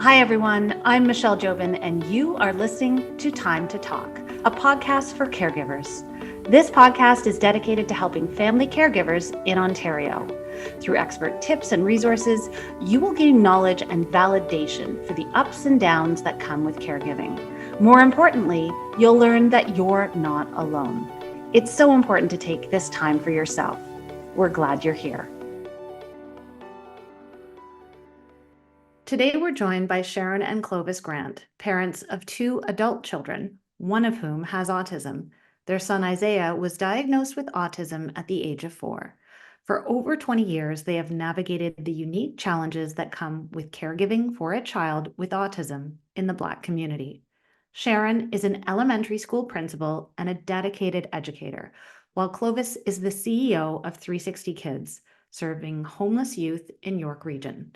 Hi, everyone. I'm Michelle Jobin, and you are listening to Time to Talk, a podcast for caregivers. This podcast is dedicated to helping family caregivers in Ontario. Through expert tips and resources, you will gain knowledge and validation for the ups and downs that come with caregiving. More importantly, you'll learn that you're not alone. It's so important to take this time for yourself. We're glad you're here. Today, we're joined by Sherron and Clovis Grant, parents of two adult children, one of whom has autism. Their son Isiah was diagnosed with autism at the age of 4. For over 20 years, they have navigated the unique challenges that come with caregiving for a child with autism in the Black community. Sherron is an elementary school principal and a dedicated educator, while Clovis is the CEO of 360 Kids, serving homeless youth in York Region.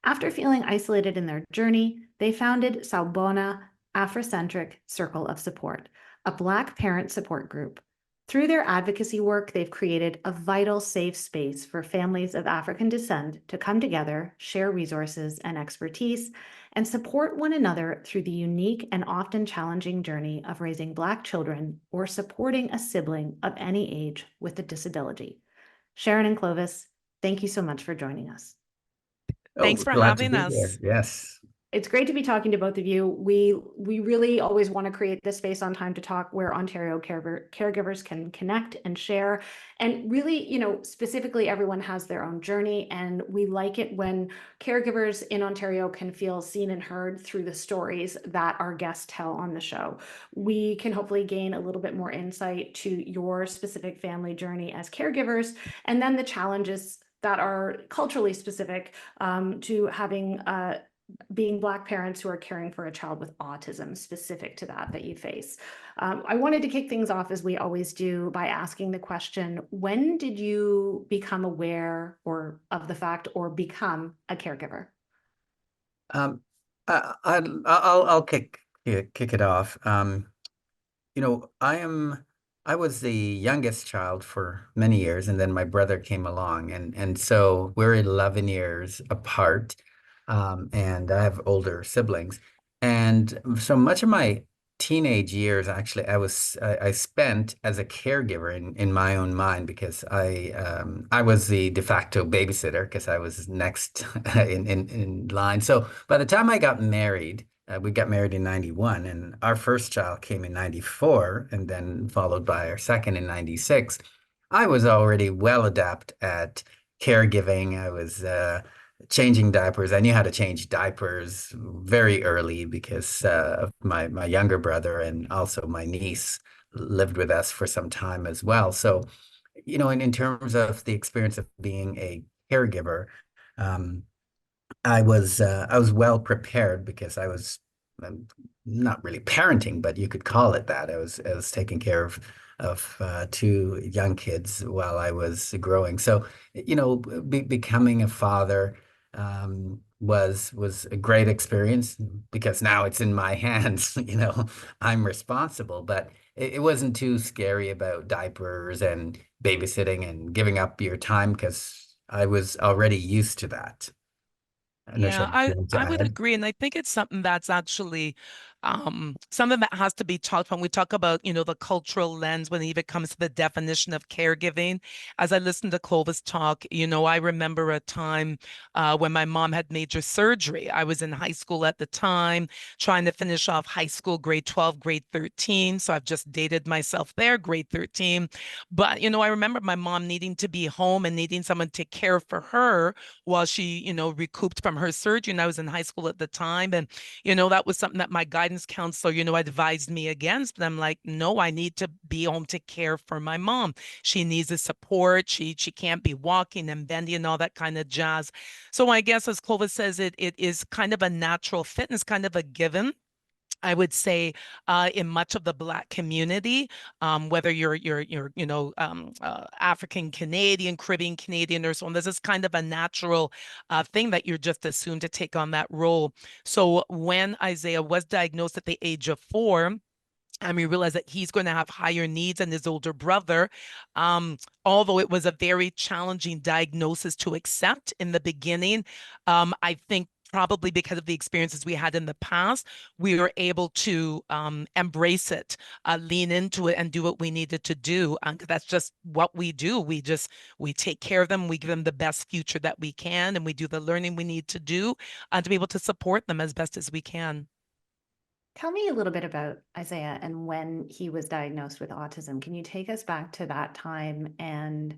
After feeling isolated in their journey, they founded Sawubona Afrocentric Circle of Support, a Black parent support group. Through their advocacy work, they've created a vital, safe space for families of African descent to come together, share resources and expertise, and support one another through the unique and often challenging journey of raising Black children or supporting a sibling of any age with a disability. Sherron and Clovis, thank you so much for joining us. Thanks for glad to having be us. here. Yes. It's great to be talking to both of you. We really always want to create this space on Time to Talk where Ontario caregivers can connect and share. And really, specifically everyone has their own journey. And we like it when caregivers in Ontario can feel seen and heard through the stories that our guests tell on the show. We can hopefully gain a little bit more insight to your specific family journey as caregivers, and then the challenges that are culturally specific to having being Black parents who are caring for a child with autism, specific to that you face. I wanted to kick things off, as we always do, by asking the question, when did you become aware of the fact or become a caregiver? I'll kick it off. I was the youngest child for many years, and then my brother came along, and so we're 11 years apart, and I have older siblings, and so much of my teenage years, actually, I spent as a caregiver in my own mind, because I was the de facto babysitter because I was next in line. So by the time I got married. We got married in 91, and our first child came in 94, and then followed by our second in 96. I was already well adept at caregiving. I was changing diapers. I knew how to change diapers very early because of my younger brother, and also my niece lived with us for some time as well. So, in terms of the experience of being a caregiver, um, I was well prepared because I was not really parenting, but you could call it that. I was taking care of two young kids while I was growing. So, becoming a father was a great experience because now it's in my hands. I'm responsible, but it wasn't too scary about diapers and babysitting and giving up your time because I was already used to that. Yeah, I, To I would add. agree. And I think it's something that's actually something that has to be talked when we talk about, the cultural lens when it even comes to the definition of caregiving. As I listened to Clovis talk, I remember a time when my mom had major surgery. I was in high school at the time, trying to finish off high school, grade 12, grade 13. So I've just dated myself there, grade 13. But, I remember my mom needing to be home and needing someone to take care for her while she, recouped from her surgery. And I was in high school at the time. And, that was something that my guidance counselor, advised me against. But I'm like, no, I need to be home to care for my mom. She needs the support. She can't be walking and bending and all that kind of jazz. So I guess, as Clovis says, it is kind of a natural fit and it's kind of a given. I would say in much of the Black community, whether you're African Canadian, Caribbean Canadian, or so on, this is kind of a natural thing that you're just assumed to take on that role. So when Isiah was diagnosed at the age of 4, and we realized that he's going to have higher needs than his older brother. Although it was a very challenging diagnosis to accept in the beginning, I think probably because of the experiences we had in the past, we were able to embrace it, lean into it, and do what we needed to do. 'Cause that's just what we do. We take care of them, we give them the best future that we can, and we do the learning we need to do to be able to support them as best as we can. Tell me a little bit about Isiah and when he was diagnosed with autism. Can you take us back to that time and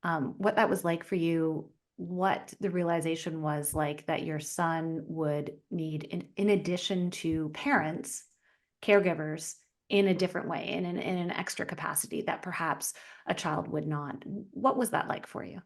what that was like for you? What the realization was like that your son would need, in addition to parents, caregivers, in a different way, in an extra capacity that perhaps a child would not. What was that like for you?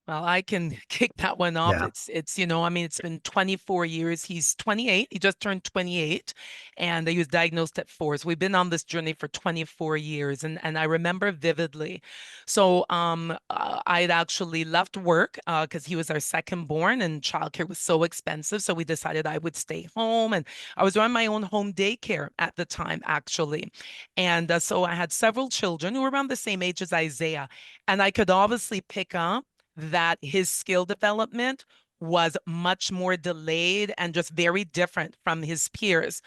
Well, I can kick that one off. Yeah. It's, I mean, it's been 24 years. He's 28. He just turned 28, and he was diagnosed at 4. So we've been on this journey for 24 years, and I remember vividly. So I had actually left work because he was our second born, and childcare was so expensive. So we decided I would stay home, and I was running my own home daycare at the time, actually. And so I had several children who were around the same age as Isiah, and I could obviously pick up that his skill development was much more delayed and just very different from his peers.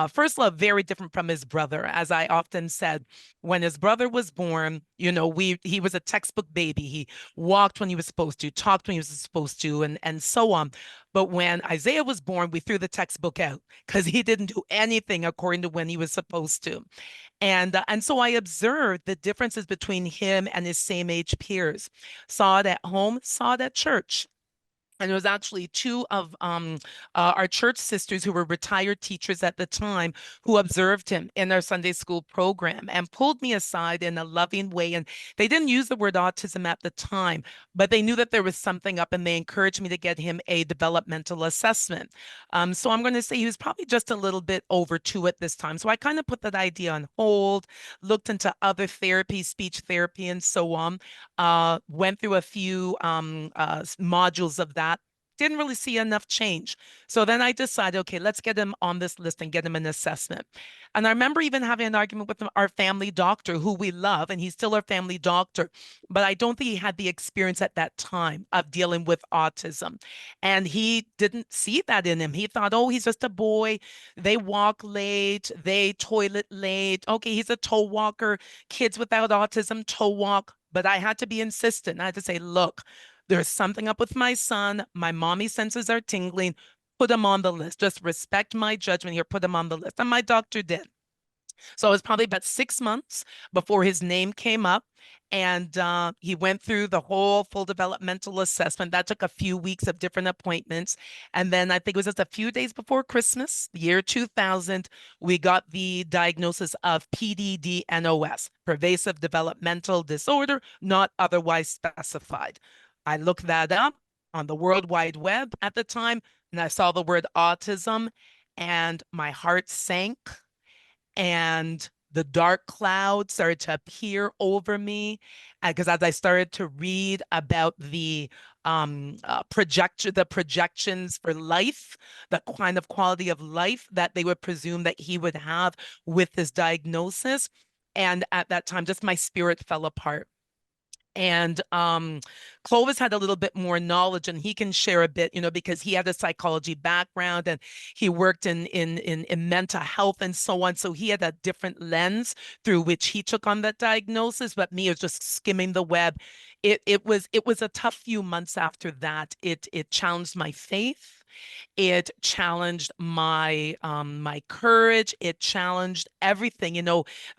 First of all, very different from his brother. As I often said, when his brother was born, he was a textbook baby. He walked when he was supposed to, talked when he was supposed to, and so on. But when Isiah was born, we threw the textbook out because he didn't do anything according to when he was supposed to. And so I observed the differences between him and his same age peers. Saw it at home, saw it at church. And it was actually two of our church sisters who were retired teachers at the time who observed him in our Sunday school program and pulled me aside in a loving way. And they didn't use the word autism at the time, but they knew that there was something up, and they encouraged me to get him a developmental assessment. So I'm going to say he was probably just a little bit over 2 at this time. So I kind of put that idea on hold, looked into other therapy, speech therapy, and so on. Went through a few modules of that. Didn't really see enough change. So then I decided, okay, let's get him on this list and get him an assessment. And I remember even having an argument with our family doctor, who we love, and he's still our family doctor. But I don't think he had the experience at that time of dealing with autism. And he didn't see that in him. He thought, oh, he's just a boy. They walk late, they toilet late. Okay, he's a toe walker. Kids without autism toe walk. But I had to be insistent. I had to say, look, there's something up with my son. My mommy senses are tingling. Put him on the list. Just respect my judgment here. Put him on the list. And my doctor did. So it was probably about 6 months before his name came up. And he went through the whole full developmental assessment. That took a few weeks of different appointments. And then I think it was just a few days before Christmas, the year 2000, we got the diagnosis of PDD-NOS, pervasive developmental disorder, not otherwise specified. I looked that up on the World Wide Web at the time, and I saw the word autism, and my heart sank, and the dark clouds started to appear over me, because as I started to read about the projections for life, the kind of quality of life that they would presume that he would have with this diagnosis, and at that time, just my spirit fell apart. And Clovis had a little bit more knowledge, and he can share a bit, because he had a psychology background and he worked in mental health and so on. So he had a different lens through which he took on that diagnosis. But me, it was just skimming the web. It was a tough few months after that. It challenged my faith. It challenged my courage. It challenged everything.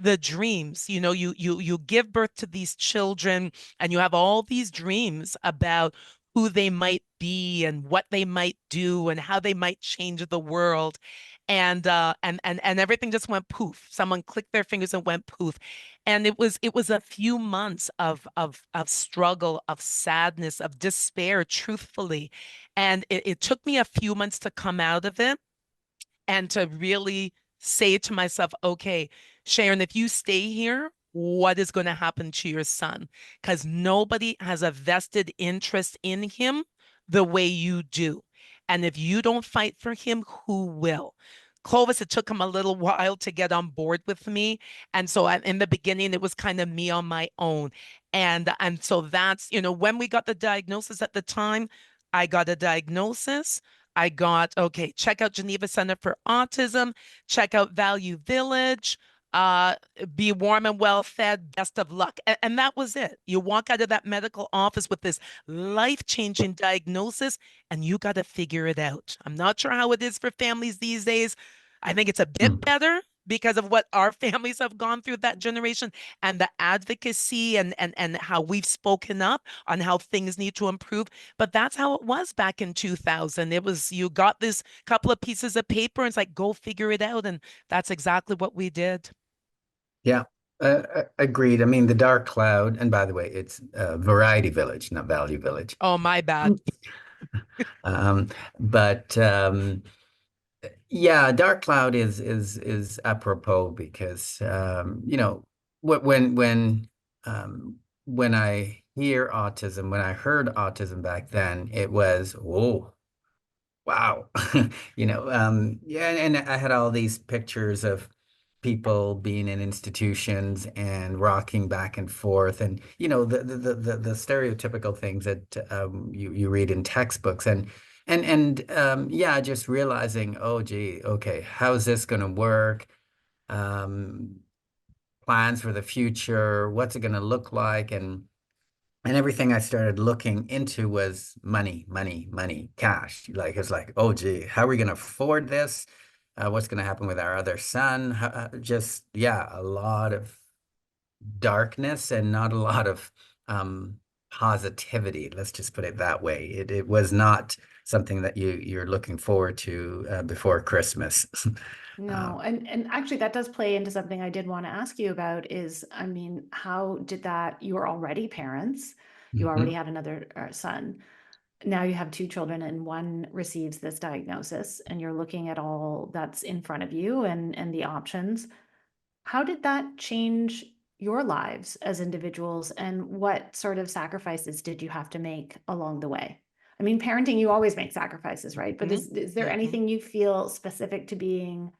The dreams. You give birth to these children, and you have all these dreams about who they might be and what they might do and how they might change the world. And everything just went poof. Someone clicked their fingers and went poof. And it was a few months of struggle, of sadness, of despair, truthfully. And it took me a few months to come out of it and to really say to myself, okay, Sherron, if you stay here, what is going to happen to your son? Because nobody has a vested interest in him the way you do. And if you don't fight for him, who will? Clovis, it took him a little while to get on board with me. And so in the beginning, it was kind of me on my own. And so that's, when we got the diagnosis at the time, I got a diagnosis. I got, okay, check out Geneva Center for Autism, check out Value Village, uh, be warm and well fed, best of luck. And that was it. You walk out of that medical office with this life-changing diagnosis, and you got to figure it out. I'm not sure how it is for families these days. I think it's a bit Mm. better because of what our families have gone through that generation and the advocacy and how we've spoken up on how things need to improve. But that's how it was back in 2000. It was you got this couple of pieces of paper and it's like, go figure it out. And that's exactly what we did. Yeah, agreed. I mean, the Dark Cloud, and by the way, it's Variety Village, not Value Village. Oh, my bad. Um, but yeah, Dark Cloud is apropos because you know when I hear autism, when I heard autism back then, it was oh wow, yeah, and I had all these pictures of people being in institutions and rocking back and forth, and the stereotypical things that you read in textbooks, and yeah, just realizing, oh gee, okay, how's this going to work? Um, Plans for the future, what's it going to look like, and everything I started looking into was money, money, money, cash. Like it's like, oh gee, how are we going to afford this? What's going to happen with our other son? Just yeah, a lot of darkness and not a lot of um, positivity. Let's just put it that way. It was not something that you're looking forward to before Christmas. No, and actually that does play into something I did want to ask you about is, I mean, how did that, you were already parents, you already Mhm. had another son. Now you have two children and one receives this diagnosis and you're looking at all that's in front of you and the options. How did that change your lives as individuals and what sort of sacrifices did you have to make along the way? I mean, parenting, you always make sacrifices, right? But Mhm, is there mhm. anything you feel specific to being,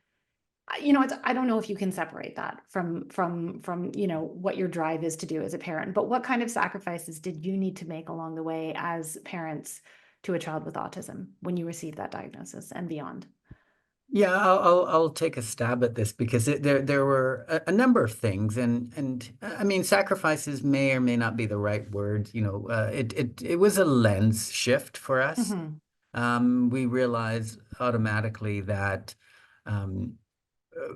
it's, I don't know if you can separate that from, what your drive is to do as a parent, but what kind of sacrifices did you need to make along the way as parents to a child with autism when you received that diagnosis and beyond? Yeah, I'll take a stab at this because there were a number of things, and I mean sacrifices may or may not be the right word. It was a lens shift for us. Mhm. We realized automatically that um,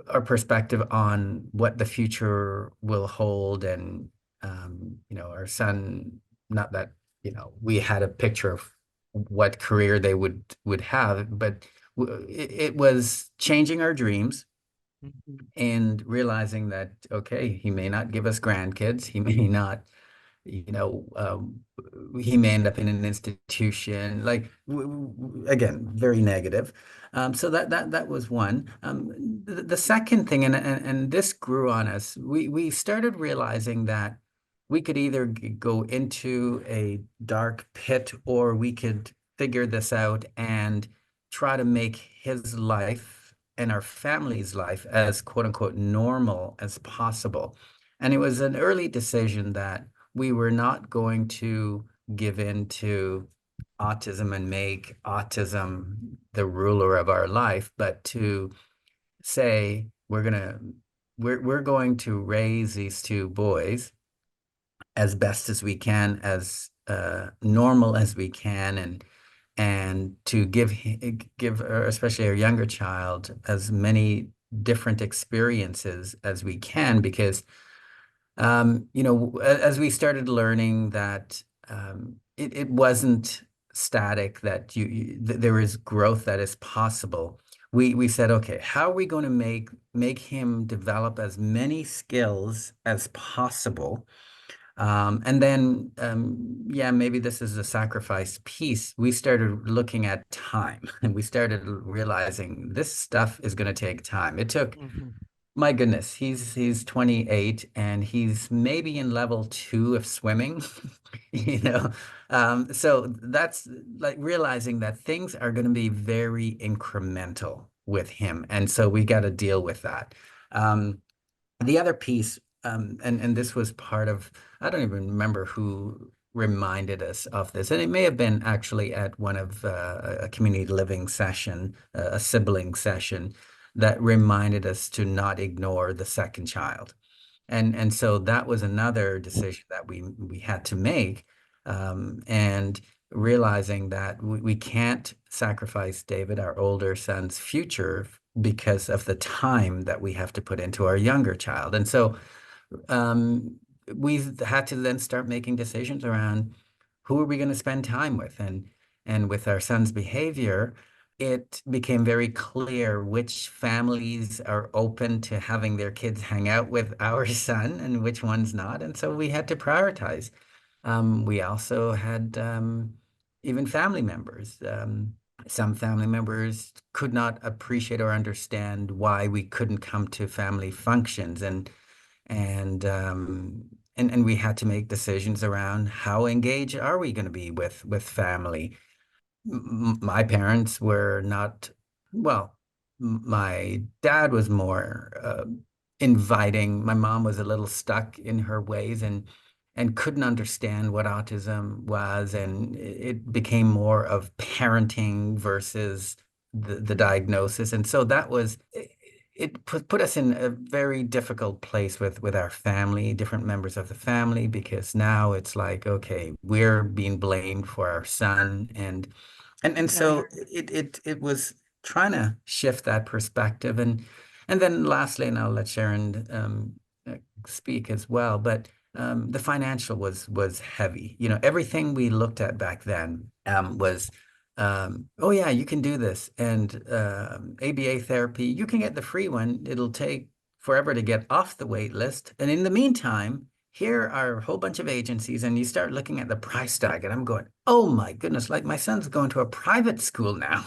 our perspective on what the future will hold, and our son. Not that we had a picture of what career they would have, but it was changing our dreams Mhm. and realizing that, okay, he may not give us grandkids. He may not, you know, um, he may end up in an institution. Like, again, very negative. So that was one. The second thing, and this grew on us, we started realizing that we could either go into a dark pit or we could figure this out and try to make his life and our family's life as quote unquote normal as possible. And it was an early decision that we were not going to give in to autism and make autism the ruler of our life, but to say we're going to raise these two boys as best as we can, as normal as we can, and to give especially our younger child as many different experiences as we can, because as we started learning that it wasn't static, that there is growth that is possible. We said, okay, how are we going to make him develop as many skills as possible? And then, yeah, maybe this is a sacrifice piece. We started looking at time and we started realizing this stuff is going to take time. It took, Mhm. my goodness, he's 28 and he's maybe in level 2 of swimming, you know. So that's like realizing that things are going to be very incremental with him. And so we got to deal with that. The other piece, and this was part of, I don't even remember who reminded us of this. And it may have been actually at one of a community living session, a sibling session, that reminded us to not ignore the second child. And so that was another decision that we had to make, and realizing that we can't sacrifice David, our older son's future, because of the time that we have to put into our younger child. And so we had to then start making decisions around who are we going to spend time with, and with our son's behavior, it became very clear which families are open to having their kids hang out with our son and which ones not. And so we had to prioritize. We also had even family members. Some family members could not appreciate or understand why we couldn't come to family functions, and we had to make decisions around how engaged are we going to be with family. My parents were not, well, my dad was more inviting. My mom was a little stuck in her ways, and couldn't understand what autism was, and it became more of parenting versus the diagnosis. And so that was it put us in a very difficult place with our family, different members of the family, because now it's like, okay, we're being blamed for our son, and Okay. so it was trying to shift that perspective. And then lastly, and I'll let Sherron speak as well, but the financial was heavy. You know, everything we looked at back then was oh yeah, you can do this. And ABA therapy, you can get the free one. It'll take forever to get off the wait list. And in the meantime, here are a whole bunch of agencies, and you start looking at the price tag, and I'm going, oh my goodness, like my son's going to a private school now,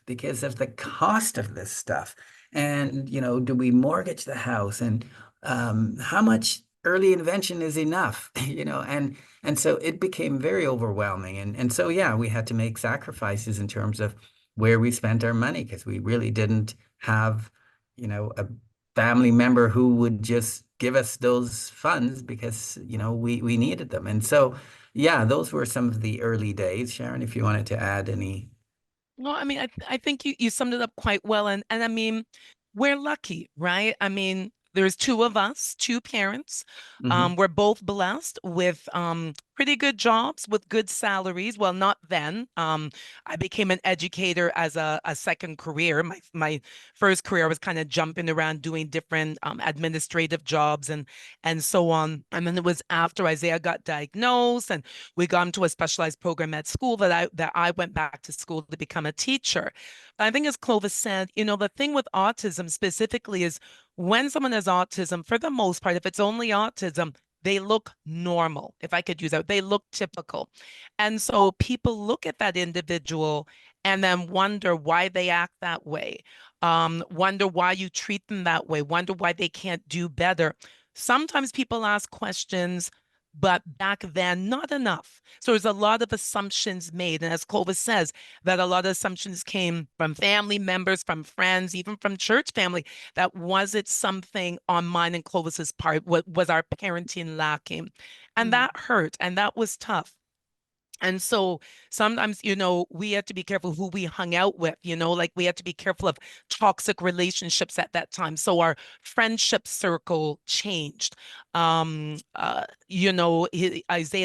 because of the cost of this stuff. And, do we mortgage the house? And how much early intervention is enough? And so it became very overwhelming. And so, yeah, we had to make sacrifices in terms of where we spent our money, because we really didn't have, a family member who would just give us those funds because, we needed them. And so, yeah, those were some of the early days. Sherron, if you wanted to add any. No, I mean, I think you summed it up quite well. And I mean, we're lucky, right? I mean, there's two of us, two parents. Mhm. We're both blessed with pretty good jobs with good salaries. Well, not then. I became an educator as a second career. My first career was kind of jumping around doing different administrative jobs and so on. And then it was after Isiah got diagnosed and we got into a specialized program at school that I went back to school to become a teacher. I think, as Clovis said, the thing with autism specifically is when someone has autism, for the most part, if it's only autism, they look normal, if I could use that. They look typical. And so people look at that individual and then wonder why they act that way, wonder why you treat them that way, wonder why they can't do better. Sometimes people ask questions, but back then, not enough. So there's a lot of assumptions made. And as Clovis says, that a lot of assumptions came from family members, from friends, even from church family. That was it something on mine and Clovis's part? What was our parenting lacking? And that hurt, and that was tough. And so sometimes, we have to be careful who we hung out with, like we had to be careful of toxic relationships at that time. So our friendship circle changed. Isiah's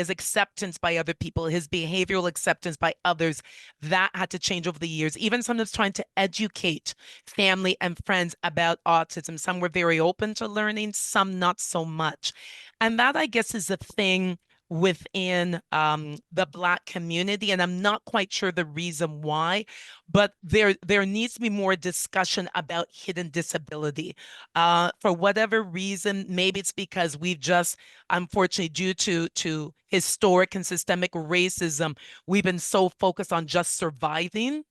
acceptance by other people, his behavioral acceptance by others, that had to change over the years. Even sometimes trying to educate family and friends about autism. Some were very open to learning, some not so much. And that, I guess, is the thing within the Black community, and I'm not quite sure the reason why, but there needs to be more discussion about hidden disability. For whatever reason, maybe it's because we've just, unfortunately, due to historic and systemic racism, we've been so focused on just surviving,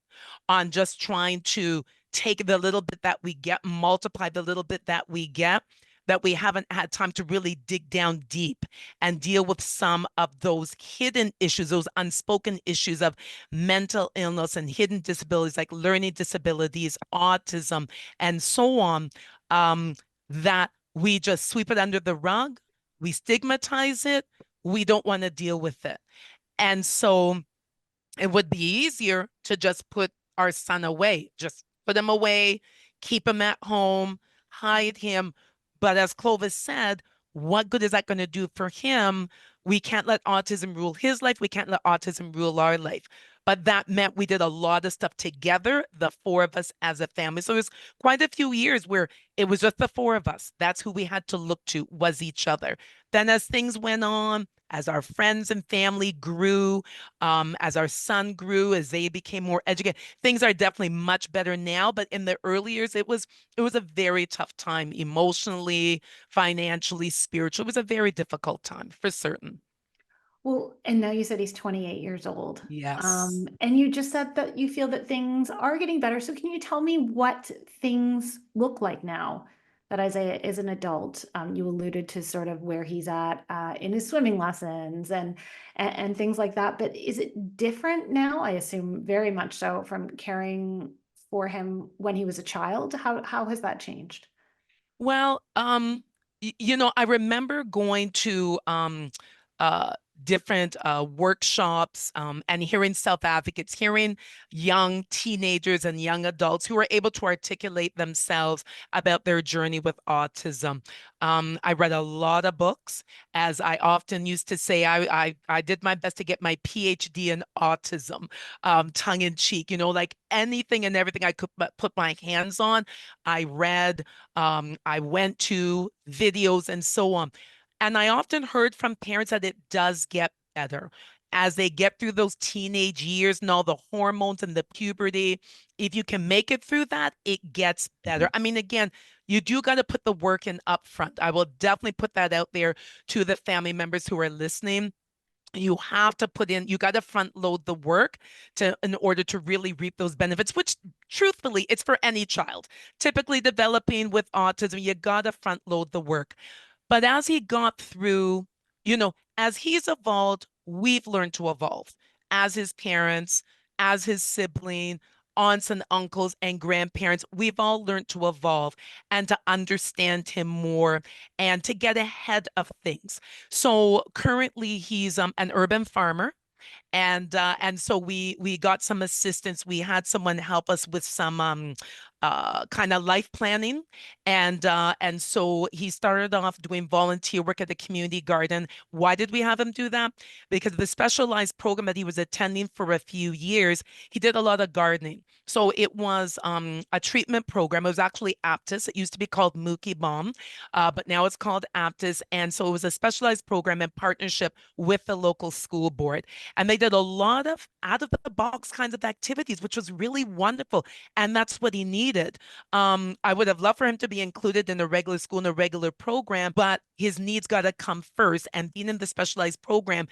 on just trying to take the little bit that we get, multiply the little bit that we get, that we haven't had time to really dig down deep and deal with some of those hidden issues, those unspoken issues of mental illness and hidden disabilities like learning disabilities, autism, and so on, that we just sweep it under the rug, we stigmatize it, we don't want to deal with it. And so it would be easier to just put our son away, just put him away, keep him at home, hide him. But as Clovis said, what good is that going to do for him? We can't let autism rule his life. We can't let autism rule our life. But that meant we did a lot of stuff together, the four of us as a family. So it was quite a few years where it was just the four of us. That's who we had to look to, was each other. Then as things went on, as our friends and family grew, as our son grew, as they became more educated, things are definitely much better now. But in the early years, it was a very tough time emotionally, financially, spiritually. It was a very difficult time for certain. Well, and now you said he's 28 years old. Yes. And you just said that you feel that things are getting better. So can you tell me what things look like now that Isiah is an adult? You alluded to sort of where he's at in his swimming lessons and things like that. But is it different now? I assume very much so from caring for him when he was a child. How has that changed? Well, I remember going to uh different workshops and hearing self-advocates, hearing young teenagers and young adults who are able to articulate themselves about their journey with autism. I read a lot of books. As I often used to say, I did my best to get my PhD in autism, tongue in cheek, like anything and everything I could put my hands on, I read. I went to videos and so on. And I often heard from parents that it does get better as they get through those teenage years and all the hormones and the puberty. If you can make it through that, it gets better. I mean, again, you do got to put the work in up front. I will definitely put that out there to the family members who are listening. You have to put in, you got to front load the work in order to really reap those benefits, which truthfully, it's for any child. Typically developing with autism, you got to front load the work. But as he got through, as he's evolved, we've learned to evolve as his parents, as his sibling, aunts and uncles and grandparents. We've all learned to evolve and to understand him more and to get ahead of things. So currently he's an urban farmer. And so we got some assistance. We had someone help us with some kind of life planning, and so he started off doing volunteer work at the community garden. Why did we have him do that? Because the specialized program that he was attending for a few years, he did a lot of gardening. So it was a treatment program. It was actually Aptis. It used to be called Mookie Bomb, but now it's called Aptis. And so it was a specialized program in partnership with the local school board. And they did a lot of out of the box kinds of activities, which was really wonderful. And that's what he needed. I would have loved for him to be included in a regular school, in a regular program, but his needs got to come first. And being in the specialized program,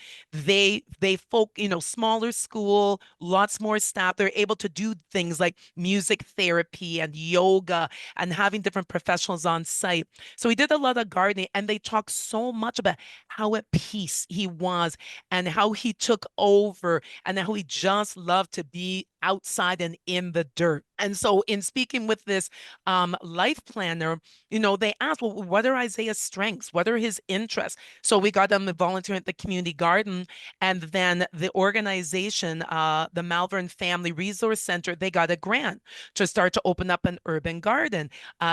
smaller school, lots more staff. They're able to do things like music therapy and yoga and having different professionals on site. So he did a lot of gardening, and they talked so much about how at peace he was and how he took over and how he just loved to be outside and in the dirt. And so in speaking with this life planner, they asked, well, what are Isiah's strengths? What are his interests? So we got him volunteering at the community garden. And then the organization, the Malvern Family Resource Center, they got a grant to start to open up an urban garden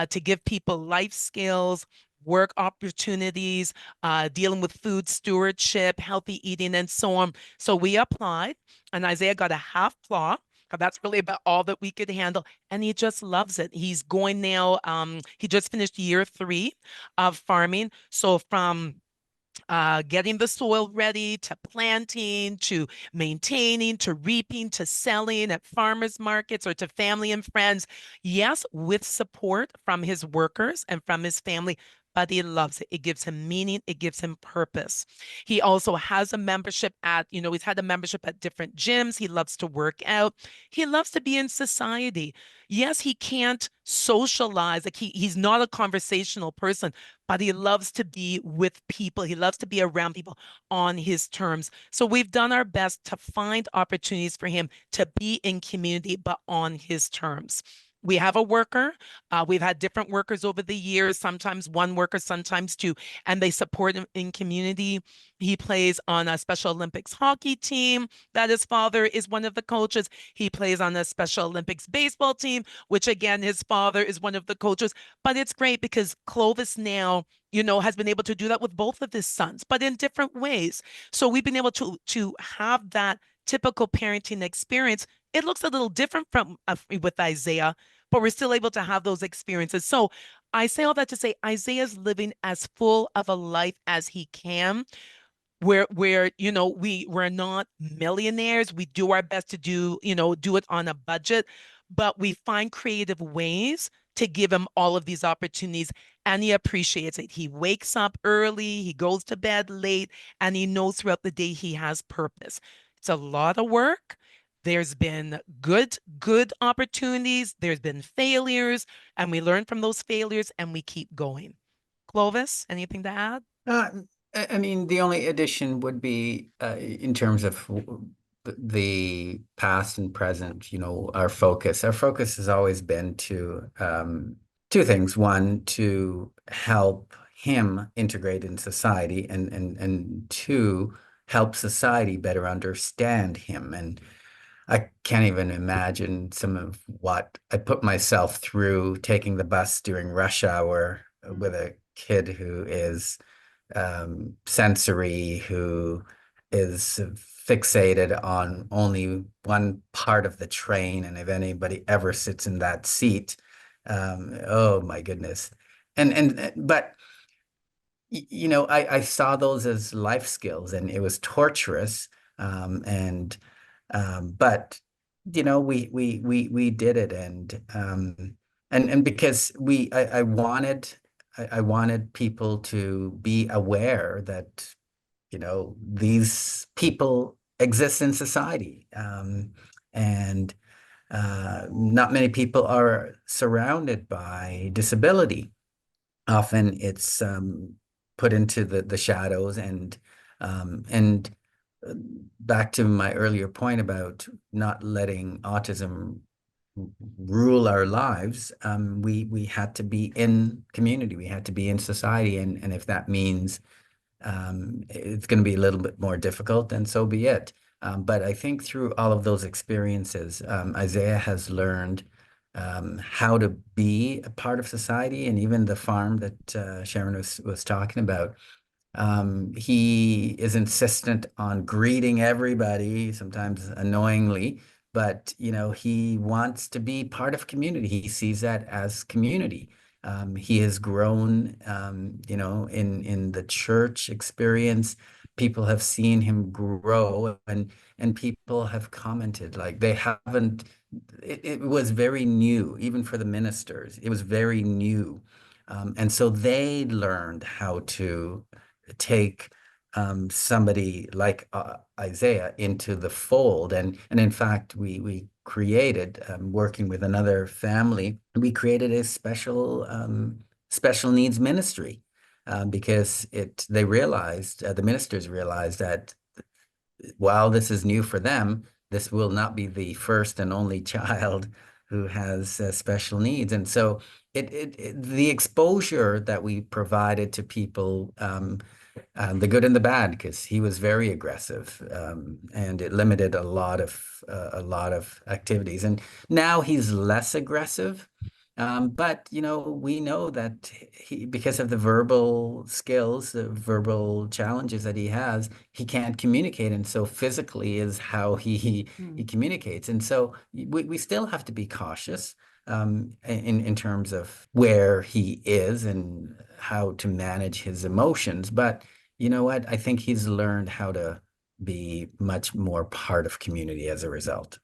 to give people life skills, work opportunities, dealing with food stewardship, healthy eating, and so on. So we applied, and Isiah got a half plot. That's really about all that we could handle. And he just loves it. He's going now, he just finished year 3 of farming. So from getting the soil ready to planting to maintaining to reaping to selling at farmers markets or to family and friends. Yes, with support from his workers and from his family, but he loves it. It gives him meaning. It gives him purpose. He also has a membership he's had a membership at different gyms. He loves to work out. He loves to be in society. Yes, he can't socialize. Like he's not a conversational person, but he loves to be with people. He loves to be around people on his terms. So we've done our best to find opportunities for him to be in community, but on his terms. we have a worker. We've had different workers over the years, sometimes one worker, sometimes two, and they support him in community. He plays on a Special Olympics hockey team that his father is one of the coaches. He plays on a Special Olympics baseball team, which again, his father is one of the coaches. But it's great because Clovis now, has been able to do that with both of his sons, but in different ways. So we've been able to have that typical parenting experience. It looks a little different from with Isiah, but we're still able to have those experiences. So I say all that to say Isiah's living as full of a life as he can. We're we're not millionaires. We do our best to do it on a budget, but we find creative ways to give him all of these opportunities, and he appreciates it. He wakes up early, he goes to bed late, and he knows throughout the day he has purpose. It's a lot of work. There's been good opportunities, there's been failures, and we learn from those failures and we keep going. Clovis, anything to add? Uh, I mean, the only addition would be in terms of the past and present, our focus. Our focus has always been to two things. One, to help him integrate in society, and two, help society better understand him. And I can't even imagine some of what I put myself through taking the bus during rush hour with a kid who is sensory, who is fixated on only one part of the train. And if anybody ever sits in that seat, oh my goodness. But I saw those as life skills, and it was torturous. But we did it, and because I wanted people to be aware that these people exist in society, and not many people are surrounded by disability. Often it's put into the shadows, and back to my earlier point about not letting autism rule our lives. We had to be in community, we had to be in society, and if that means it's going to be a little bit more difficult, then so be it. But I think through all of those experiences, Isiah has learned how to be a part of society, and even the farm that Sherron was talking about. He is insistent on greeting everybody, sometimes annoyingly, but he wants to be part of community. He sees that as community. He has grown, in the church experience. People have seen him grow, and people have commented like they haven't. It was very new, even for the ministers. It was very new, and so they learned how to take somebody like Isiah into the fold. And in fact, we created, working with another family, we created a special needs ministry, because they realized, the ministers realized that while this is new for them, this will not be the first and only child who has special needs. And so the exposure that we provided to people, the good and the bad, because he was very aggressive, and it limited a lot of activities. And now he's less aggressive, but we know that because of the verbal skills, the verbal challenges that he has, he can't communicate, and so physically is how he communicates. And so we still have to be cautious in terms of where he is and how to manage his emotions. But you know what? I think he's learned how to be much more part of community as a result.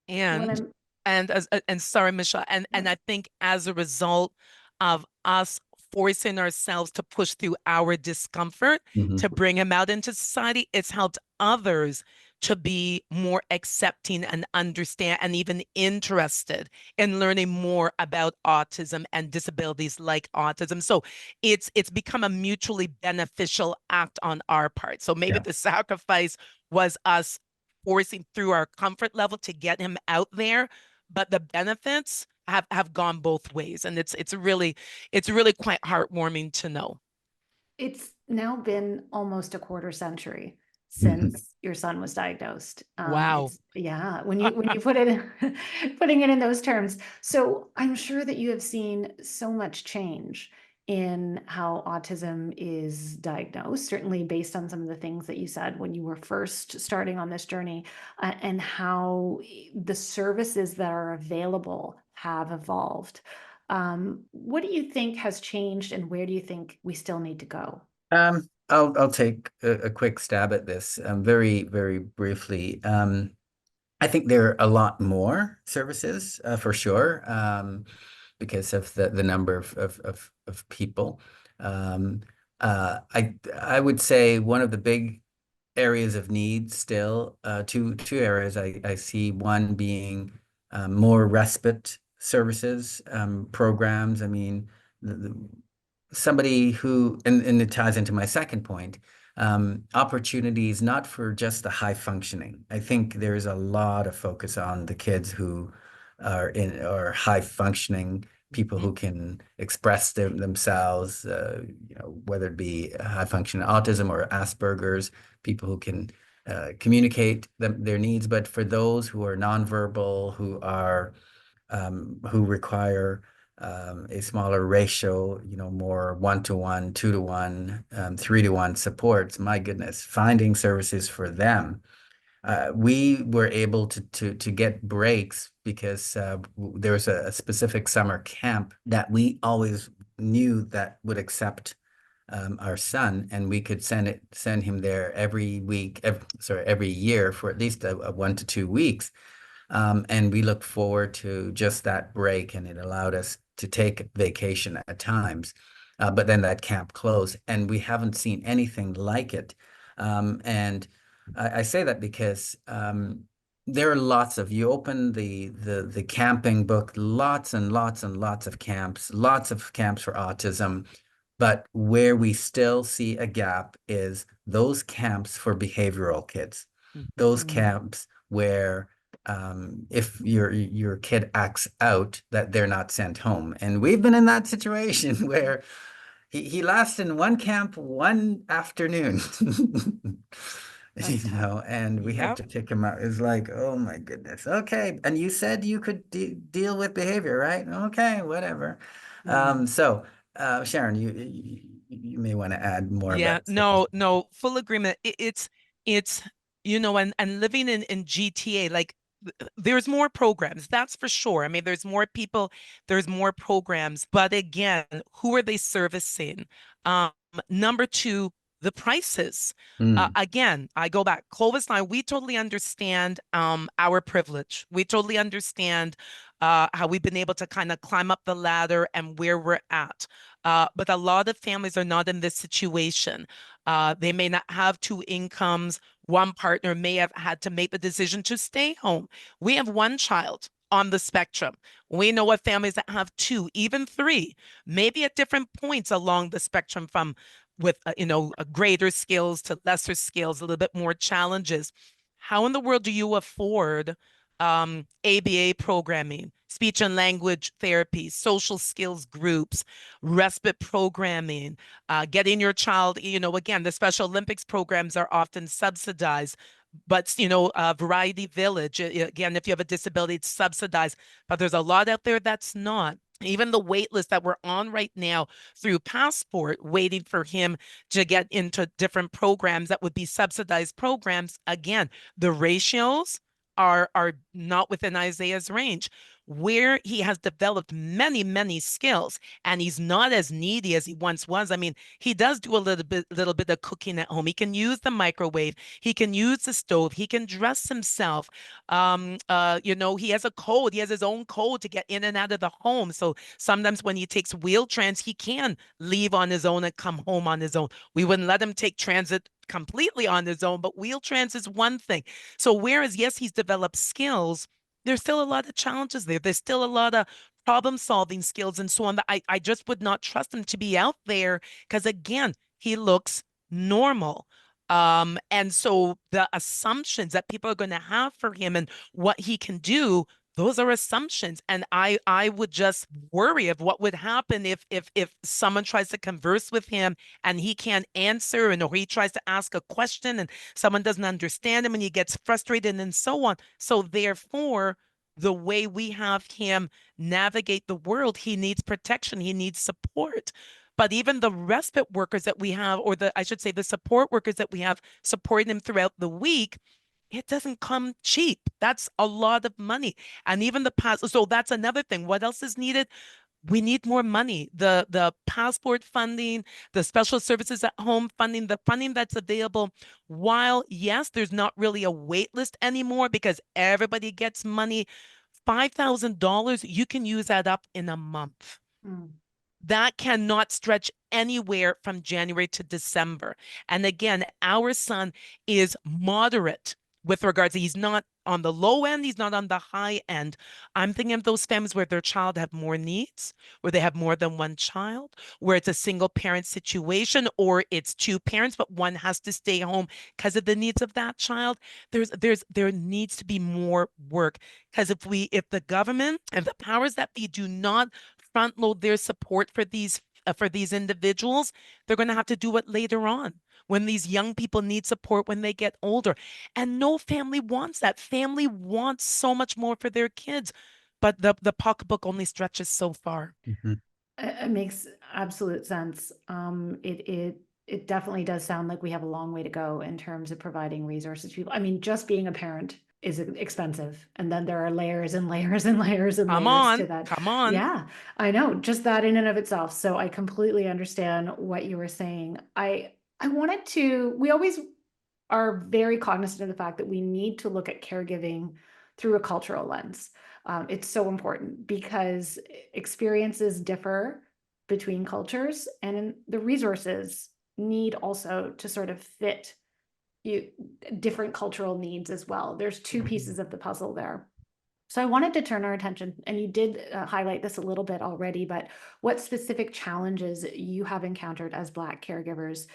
And and sorry, Michelle, and I think as a result of us forcing ourselves to push through our discomfort to bring him out into society, it's helped others to be more accepting and understand and even interested in learning more about autism and disabilities like autism. So it's become a mutually beneficial act on our part. So maybe the sacrifice was us forcing through our comfort level to get him out there, but the benefits have gone both ways, and it's really quite heartwarming to know. It's now been almost a quarter century Mhm. since your son was diagnosed. Wow. Yeah, when you put it putting it in those terms. So I'm sure that you have seen so much change in how autism is diagnosed, certainly based on some of the things that you said when you were first starting on this journey, and how the services that are available have evolved. What do you think has changed, and where do you think we still need to go? I'll take a quick stab at this, very, very briefly. I think there are a lot more services, for sure, because of the number of people. Um, I would say one of the big areas of need still, two areas I see, one being more respite services, programs. I mean, somebody who, and it ties into my second point, opportunities not for just the high functioning. I think there's a lot of focus on the kids who are high functioning, people who can express themselves, whether it be high functioning autism or Asperger's, people who can communicate their needs. But for those who are nonverbal, who require a smaller ratio, more 1-to-1, 2-to-1, 3-to-1 supports. My goodness, finding services for them. We were able to get breaks because there was a specific summer camp that we always knew that would accept our son, and we could send him there every week, every year for at least a 1 to 2 weeks. And we looked forward to just that break, and it allowed us to take vacation at times. But then that camp closed, and we haven't seen anything like it. And I say that because there are lots of, you open the camping book, lots and lots and lots of camps for autism. But where we still see a gap is those camps for behavioral kids, those Mm. camps where if your kid acts out, that they're not sent home. And we've been in that situation where he lasted in one camp one afternoon. And we had Yep. to kick him out. It's like, oh my goodness. Okay. And you said you could deal with behavior, right? Okay, whatever. Mm. Sherron, you may want to add more Yeah, about no, no, full agreement. It's and living in GTA, like there's more programs, that's for sure. I mean, there's more people, there's more programs, but again, who are they servicing? Um, Number two, the prices. Mm, Again, I go back. Clovis and I, we totally understand our privilege. We totally understand how we've been able to kind of climb up the ladder and where we're at. But a lot of families are not in this situation. They may not have two incomes. One partner may have had to make the decision to stay home. We have one child on the spectrum. We know of families that have two, even three, maybe at different points along the spectrum from with a greater skills to lesser skills, a little bit more challenges. How in the world do you afford ABA programming, speech and language therapy, social skills groups, respite programming, getting your child, again, the Special Olympics programs are often subsidized, but, Variety Village, again, if you have a disability, it's subsidized, but there's a lot out there that's not. Even the wait list that we're on right now through Passport, waiting for him to get into different programs that would be subsidized programs. Again, the ratios are not within Isiah's range, where he has developed many, many skills, and he's not as needy as he once was. I mean, he does do a little bit of cooking at home. He can use the microwave, he can use the stove, he can dress himself. He has a code, he has his own code to get in and out of the home. So sometimes when he takes wheel trans, he can leave on his own and come home on his own. We wouldn't let him take transit completely on his own, but wheel trans is one thing. So whereas, yes, he's developed skills, there's still a lot of challenges there. There's still a lot of problem solving skills and so on that I just would not trust him to be out there because, again, he looks normal. And so the assumptions that people are going to have for him and what he can do those are assumptions. And I would just worry of what would happen if someone tries to converse with him and he can't answer, and or he tries to ask a question and someone doesn't understand him and he gets frustrated and so on. So therefore, the way we have him navigate the world, he needs protection, he needs support. But even the respite workers that we have, or I should say the support workers that we have supporting him throughout the week, it doesn't come cheap. That's a lot of money. And even the pass, so that's another thing. What else is needed? We need more money. The passport funding, the special services at home funding, the funding that's available. While yes, there's not really a wait list anymore because everybody gets money, $5,000, you can use that up in a month. Mm. That cannot stretch anywhere from January to December. And again, our son is moderate with regards to, he's not on the low end, he's not on the high end. I'm thinking of those families where their child have more needs, where they have more than one child, where it's a single parent situation, or it's two parents, but one has to stay home because of the needs of that child. There needs to be more work, because if the government and the powers that be do not front load their support for these individuals, they're going to have to do it later on when these young people need support when they get older. And no family wants that. Family wants so much more for their kids, but the pocketbook only stretches so far. Mhm. It makes absolute sense. It definitely does sound like we have a long way to go in terms of providing resources to people. I mean, just being a parent is expensive, and then there are layers and layers and layers and Come layers to on, that. come on. Yeah, I know, just that in and of itself. So I completely understand what you were saying. I wanted to, we always are very cognizant of the fact that we need to look at caregiving through a cultural lens. It's so important because experiences differ between cultures, and the resources need also to sort of fit you, different cultural needs as well. There's two pieces of the puzzle there. So I wanted to turn our attention, and you did highlight this a little bit already, but what specific challenges you have encountered as Black caregivers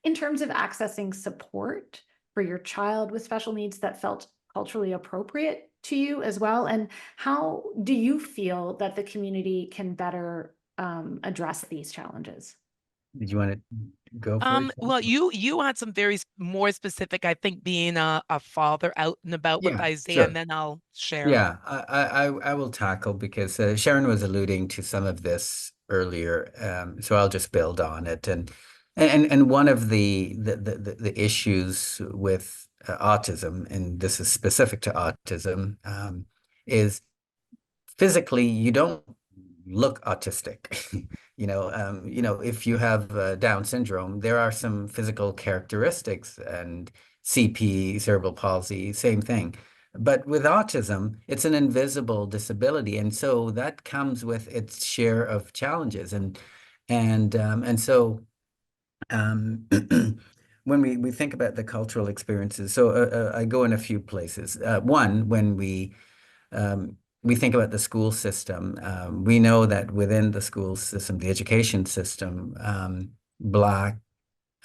in terms of accessing support for your child with special needs that felt culturally appropriate to you as well? And how do you feel that the community can better address these challenges? Did you want to go for it? Well, you had some very more specific, I think, being a father out and about with Yeah, Isiah, and sure. then I'll share. Yeah, I will tackle because Sharon was alluding to some of this earlier, so I'll just build on it. And one of the issues with autism, and this is specific to autism, is physically you don't look autistic. If you have Down syndrome, there are some physical characteristics, and CP, cerebral palsy, same thing. But with autism, it's an invisible disability, and so that comes with its share of challenges. And so when we think about the cultural experiences, so I go in a few places. One, when we think about the school system. We know that within the school system, the education system, Black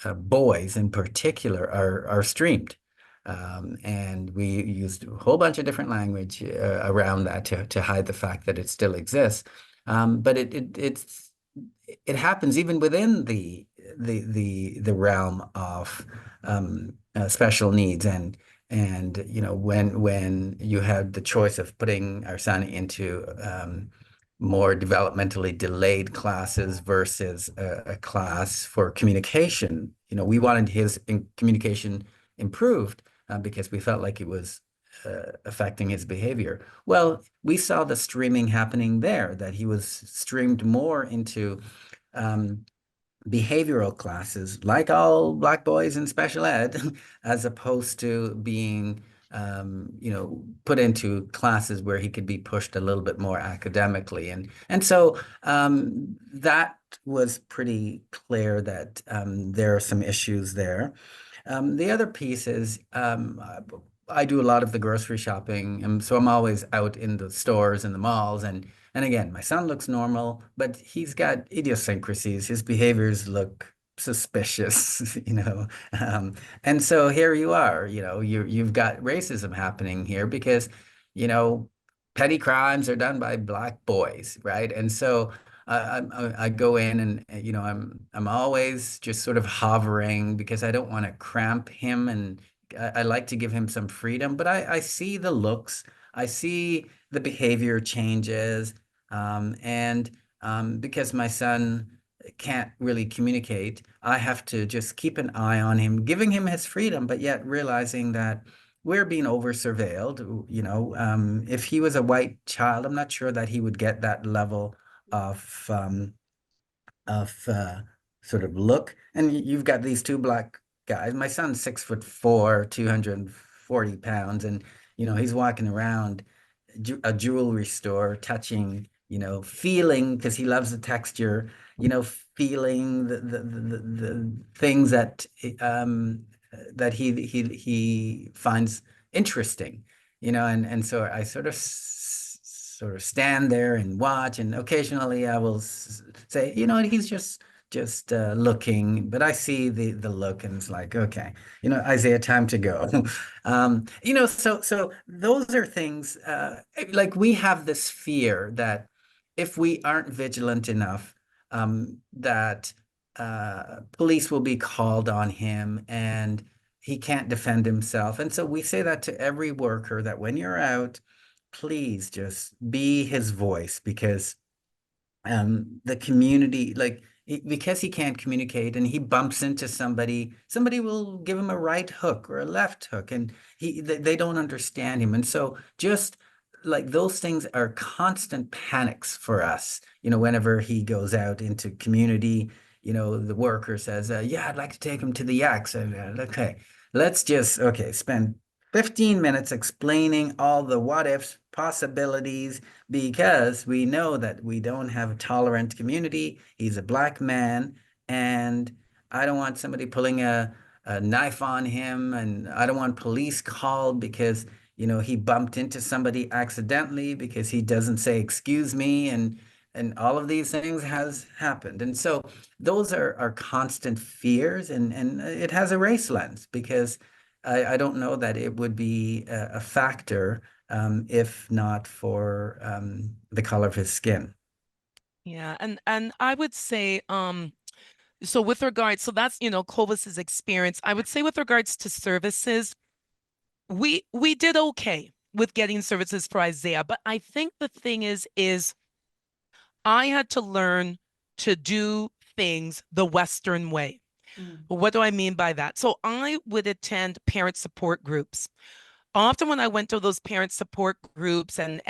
boys in particular are streamed. And we used a whole bunch of different language around that to hide the fact that it still exists. But it happens even within the realm of special needs. And when you had the choice of putting our son into more developmentally delayed classes versus a class for communication, we wanted his communication improved because we felt like it was affecting his behavior. Well, we saw the streaming happening there, that he was streamed more into behavioral classes, like all Black boys in special ed, as opposed to being, put into classes where he could be pushed a little bit more academically. And so that was pretty clear that there are some issues there. The other piece is I do a lot of the grocery shopping, and so I'm always out in the stores and the malls. And again, my son looks normal, but he's got idiosyncrasies. His behaviors look suspicious, And so here you are, you've got racism happening here because, you know, petty crimes are done by Black boys, right? And so I go in and I'm always just sort of hovering because I don't want to cramp him, and I like to give him some freedom. But I see the looks, I see the behavior changes, and because my son can't really communicate, I have to just keep an eye on him, giving him his freedom, but yet realizing that we're being over surveilled. If he was a white child, I'm not sure that he would get that level of sort of look. And you've got these two Black guys. My son's 6'4", 240 pounds, and he's walking around a jewelry store, touching, feeling, because he loves the texture, feeling the things that he finds interesting, and so I sort of stand there and watch, and occasionally I will say, he's just looking, but I see the look, and it's like, okay, Isiah, time to go. So those are things, like we have this fear that if we aren't vigilant enough, that police will be called on him and he can't defend himself. And so we say that to every worker, that when you're out, please just be his voice, because the community, like, because he can't communicate and he bumps into somebody will give him a right hook or a left hook, and they don't understand him. And so just like those things are constant panics for us, whenever he goes out into community, the worker says, yeah, I'd like to take him to the yaks. And okay, let's just, okay, spend 15 minutes explaining all the what ifs, possibilities, because we know that we don't have a tolerant community. He's a Black man, and I don't want somebody pulling a knife on him, and I don't want police called because he bumped into somebody accidentally because he doesn't say excuse me, and all of these things has happened. And so those are constant fears, and it has a race lens, because I don't know that it would be a factor, if not for the color of his skin. Yeah, and I would say, so with regards, so that's, Clovis's experience. I would say with regards to services, we did okay with getting services for Isiah, but I think the thing is I had to learn to do things the Western way. What do I mean by that? So I would attend parent support groups. Often when I went to those parent support groups and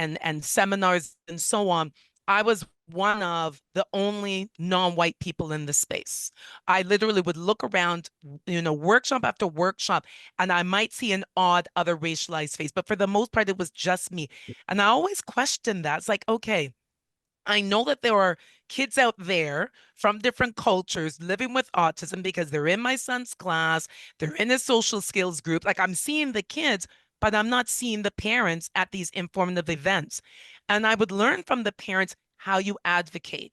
seminars and so on, I was one of the only non-white people in the space. I literally would look around, workshop after workshop, and I might see an odd other racialized face, but for the most part, it was just me. And I always questioned that. It's like, okay, I know that there are kids out there from different cultures living with autism because they're in my son's class, they're in a social skills group. Like, I'm seeing the kids, but I'm not seeing the parents at these informative events. And I would learn from the parents how you advocate,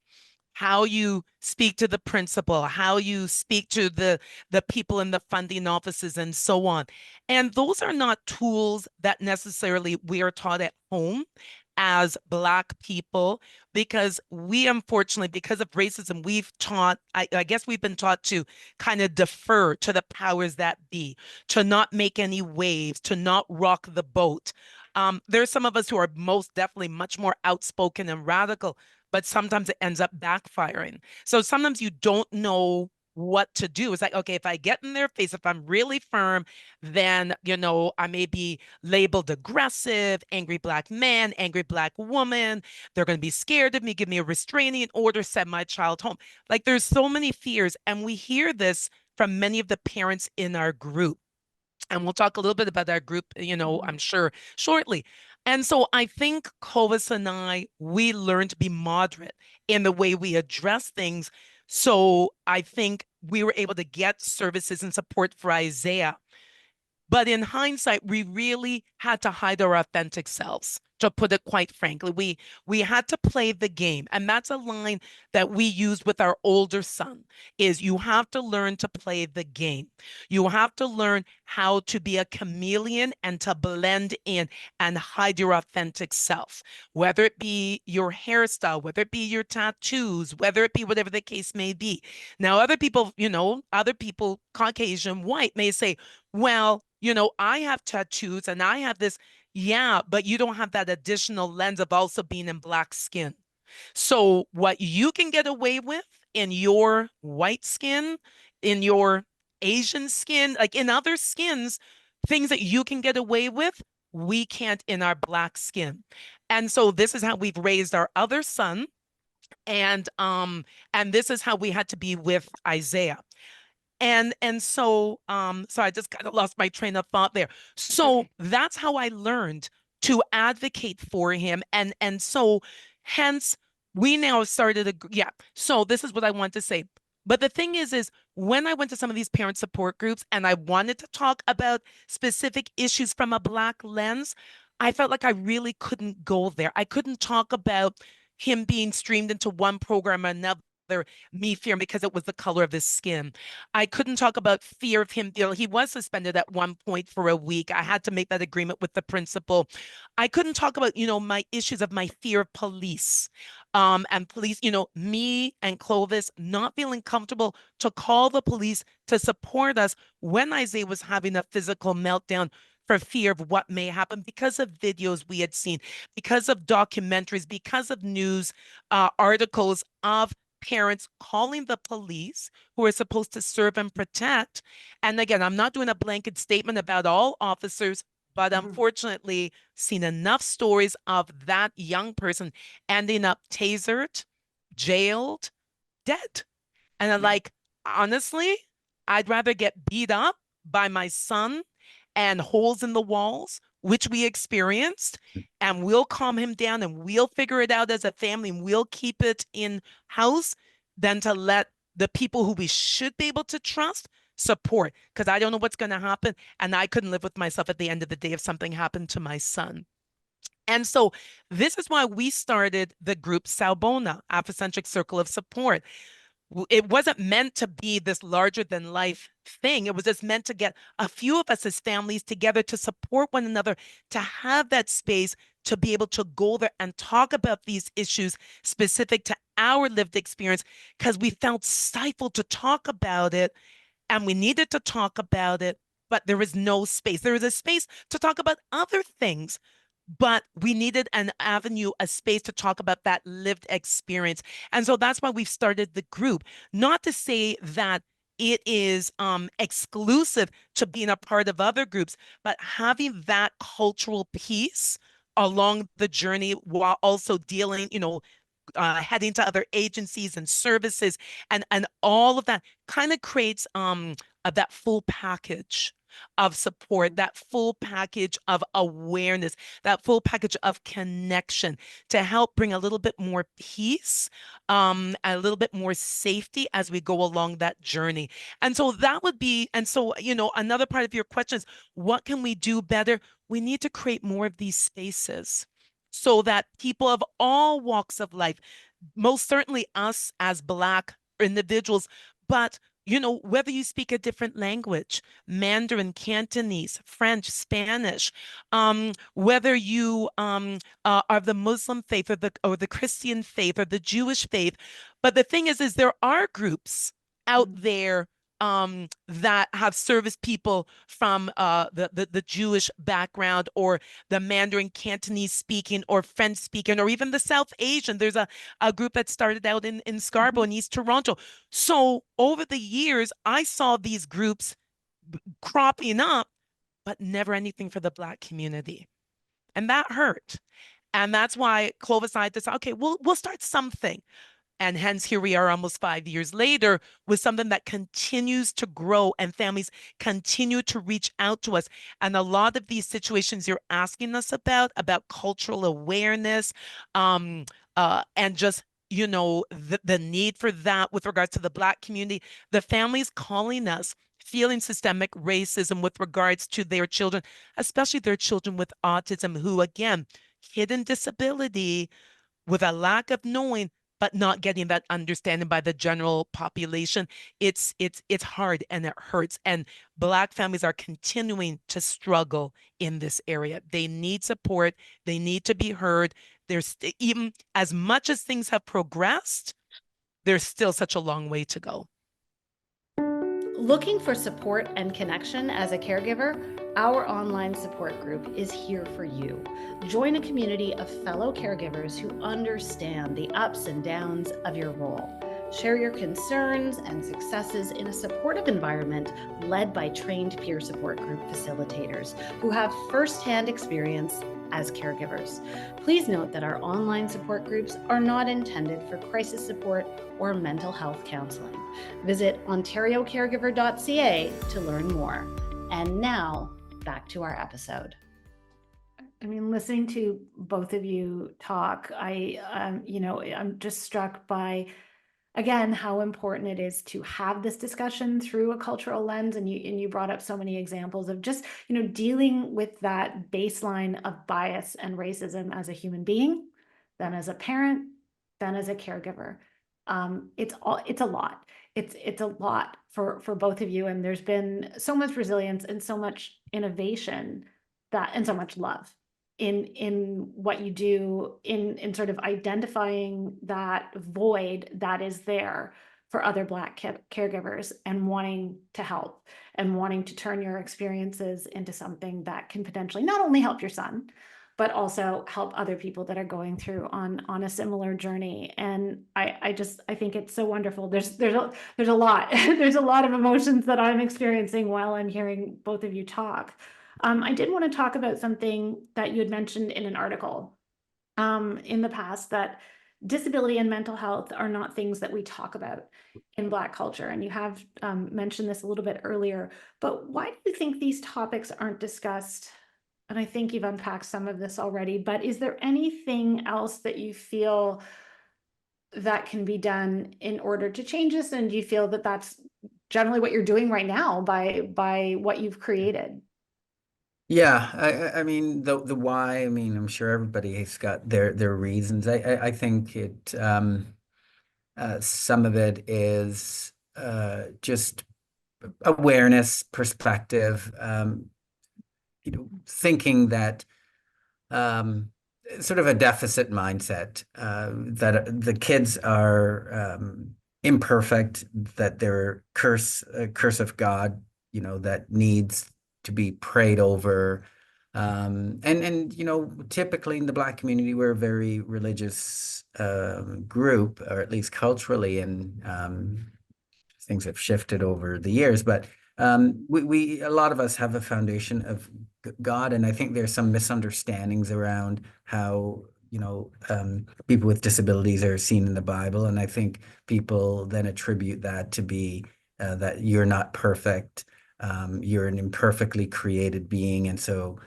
how you speak to the principal, how you speak to the people in the funding offices, and so on. And those are not tools that necessarily we are taught at home as Black people, because we, unfortunately, because of racism, I guess we've been taught to kind of defer to the powers that be, to not make any waves, to not rock the boat. There's some of us who are most definitely much more outspoken and radical, but sometimes it ends up backfiring. So sometimes you don't know what to do. It's like, okay, if I get in their face, if I'm really firm, then, I may be labeled aggressive, angry Black man, angry Black woman. They're going to be scared of me, give me a restraining order, send my child home. Like, there's so many fears. And we hear this from many of the parents in our group. And we'll talk a little bit about that group, I'm sure shortly. And so I think Clovis and I, we learned to be moderate in the way we address things. So I think we were able to get services and support for Isiah But in hindsight, we really had to hide our authentic selves, to put it quite frankly. We had to play the game. And that's a line that we used with our older son is you have to learn to play the game. You have to learn how to be a chameleon and to blend in and hide your authentic self, whether it be your hairstyle, whether it be your tattoos, whether it be whatever the case may be. Now, other people, other people, Caucasian, white, may say, well, I have tattoos and I have this. Yeah, but you don't have that additional lens of also being in black skin. So what you can get away with in your white skin, in your Asian skin, like in other skins, things that you can get away with, we can't in our black skin. And so this is how we've raised our other son. And this is how we had to be with Isiah. So I just kind of lost my train of thought there. So Okay. that's how I learned to advocate for him. And so hence we now started yeah. So this is what I want to say. But the thing is when I went to some of these parent support groups and I wanted to talk about specific issues from a Black lens, I felt like I really couldn't go there. I couldn't talk about him being streamed into one program or another, me fearing because it was the color of his skin. I couldn't talk about fear of him. He was suspended at one point for a week. I had to make that agreement with the principal. I couldn't talk about, my issues of my fear of police. And police, me and Clovis not feeling comfortable to call the police to support us when Isiah was having a physical meltdown for fear of what may happen because of videos we had seen, because of documentaries, because of news articles of parents calling the police who are supposed to serve and protect. And again, I'm not doing a blanket statement about all officers, but unfortunately, seen enough stories of that young person ending up tasered, jailed, dead. And I'm Yeah. like, honestly, I'd rather get beat up by my son and holes in the walls, which we experienced, and we'll calm him down and we'll figure it out as a family and we'll keep it in house than to let the people who we should be able to trust support. Because I don't know what's going to happen. And I couldn't live with myself at the end of the day if something happened to my son. And so this is why we started the group Sawubona, Afrocentric Circle of Support. It wasn't meant to be this larger than life thing. It was just meant to get a few of us as families together to support one another, to have that space to be able to go there and talk about these issues specific to our lived experience, because we felt stifled to talk about it and we needed to talk about it, but there was no space. There was a space to talk about other things, but we needed an avenue, a space to talk about that lived experience. And so that's why we've started the group. Not to say that it is exclusive to being a part of other groups, but having that cultural piece along the journey while also dealing, heading to other agencies and services, and all of that kind of creates that full package of support, that full package of awareness, that full package of connection to help bring a little bit more peace, a little bit more safety as we go along that journey. And so that would be, and so, another part of your question is, what can we do better? We need to create more of these spaces so that people of all walks of life, most certainly us as Black individuals, but whether you speak a different language, Mandarin, Cantonese, French, Spanish, whether you are the Muslim faith or the Christian faith or the Jewish faith. But the thing is there are groups out there that have serviced people from the Jewish background or the Mandarin Cantonese speaking or French speaking or even the South Asian. There's a group that started out in Scarborough in East Toronto. So over the years, I saw these groups cropping up, but never anything for the Black community. And that hurt. And that's why Clovis and I decided, okay, we'll start something. And hence, here we are almost 5 years later with something that continues to grow and families continue to reach out to us. And a lot of these situations you're asking us about cultural awareness, and just, the need for that with regards to the Black community, the families calling us feeling systemic racism with regards to their children, especially their children with autism, who, again, hidden disability with a lack of knowing, but not getting that understanding by the general population. It's hard and it hurts. And Black families are continuing to struggle in this area. They need support. They need to be heard. There's even as much as things have progressed, there's still such a long way to go. Looking for support and connection as a caregiver? Our online support group is here for you. Join a community of fellow caregivers who understand the ups and downs of your role. Share your concerns and successes in a supportive environment led by trained peer support group facilitators who have firsthand experience as caregivers. Please note that our online support groups are not intended for crisis support or mental health counseling. Visit ontariocaregiver.ca to learn more. And now, back to our episode. I mean, listening to both of you talk, I'm just struck by, again, how important it is to have this discussion through a cultural lens. And you brought up so many examples of just, dealing with that baseline of bias and racism as a human being, then as a parent, then as a caregiver. It's a lot. It's a lot for both of you. And there's been so much resilience and so much innovation and so much love in what you do in sort of identifying that void that is there for other Black caregivers and wanting to help and wanting to turn your experiences into something that can potentially not only help your son, but also help other people that are going through on a similar journey. And I think it's so wonderful. There's a lot there's a lot of emotions that I'm experiencing while I'm hearing both of you talk. I did want to talk about something that you had mentioned in an article in the past, that disability and mental health are not things that we talk about in Black culture. And you have mentioned this a little bit earlier, but why do you think these topics aren't discussed? And I think you've unpacked some of this already, but is there anything else that you feel that can be done in order to change this? And do you feel that that's generally what you're doing right now by what you've created? Yeah, I mean the why. I mean, I'm sure everybody has got their reasons. I think some of it is just awareness, perspective. Thinking that sort of a deficit mindset, that the kids are imperfect, that they're a curse of God, that needs to be prayed over. And typically in the Black community, we're a very religious group, or at least culturally, and things have shifted over the years, but we a lot of us have a foundation of God, and I think there's some misunderstandings around how people with disabilities are seen in the Bible, and I think people then attribute that to be that you're not perfect, you're an imperfectly created being, and so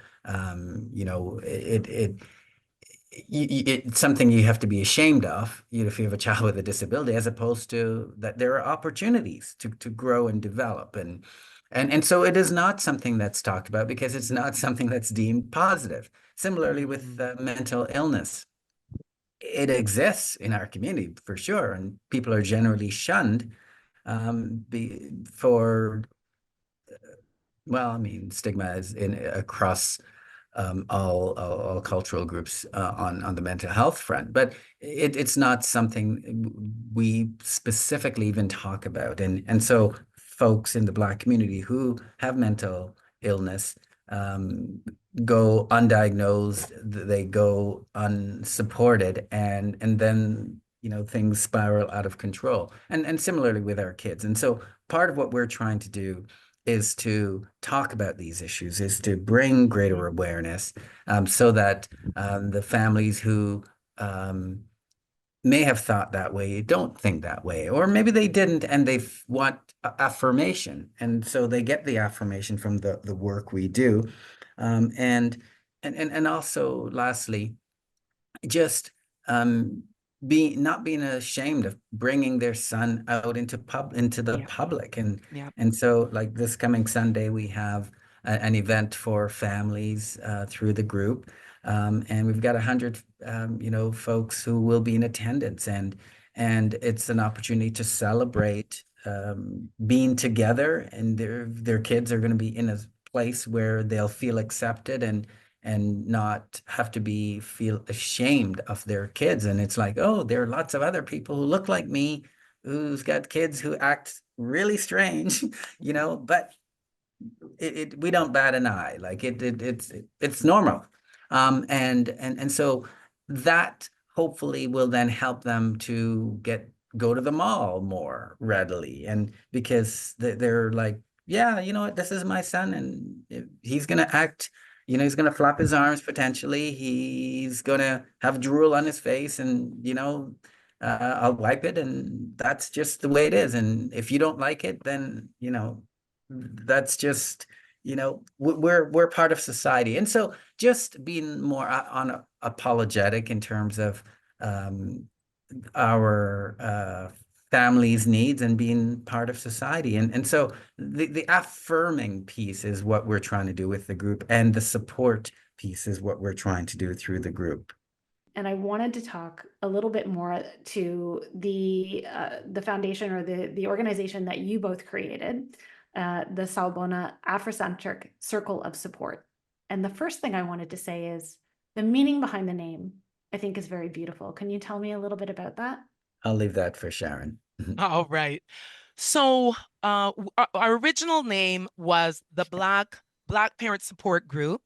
it's something you have to be ashamed of, if you have a child with a disability, as opposed to that there are opportunities to grow and develop. And so it is not something that's talked about because it's not something that's deemed positive. Similarly with mental illness, it exists in our community for sure, and people are generally shunned for, well, I mean, stigma is across all cultural groups on the mental health front, but it's not something we specifically even talk about. And so folks in the Black community who have mental illness go undiagnosed, they go unsupported, and then things spiral out of control. And similarly with our kids. And so part of what we're trying to do is to talk about these issues, is to bring greater awareness, so that the families who may have thought that way don't think that way, or maybe they didn't and they want affirmation, and so they get the affirmation from the work we do, and also lastly, just not being ashamed of bringing their son out into the Yeah, public. yeah. And so like this coming Sunday, we have an event for families through the group. And we've got 100 folks who will be in attendance, and it's an opportunity to celebrate being together, and their kids are going to be in a place where they'll feel accepted and not have to feel ashamed of their kids. And it's like, oh, there are lots of other people who look like me, who's got kids who act really strange, but we don't bat an eye. Like it's normal. And so that hopefully will then help them to go to the mall more readily. And because they're like, yeah, you know what, this is my son, and he's gonna act, he's gonna flap his arms potentially. He's gonna have drool on his face, and I'll wipe it, and that's just the way it is. And if you don't like it, then that's just we're part of society. And so just being more apologetic in terms of our family's needs and being part of society. And so the affirming piece is what we're trying to do with the group, and the support piece is what we're trying to do through the group. And I wanted to talk a little bit more to the foundation, or the organization that you both created, the Sawubona Afrocentric Circle of Support. And the first thing I wanted to say is the meaning behind the name, I think, is very beautiful. Can you tell me a little bit about that? I'll leave that for Sherron. All right. So our original name was the Black Parent Support Group.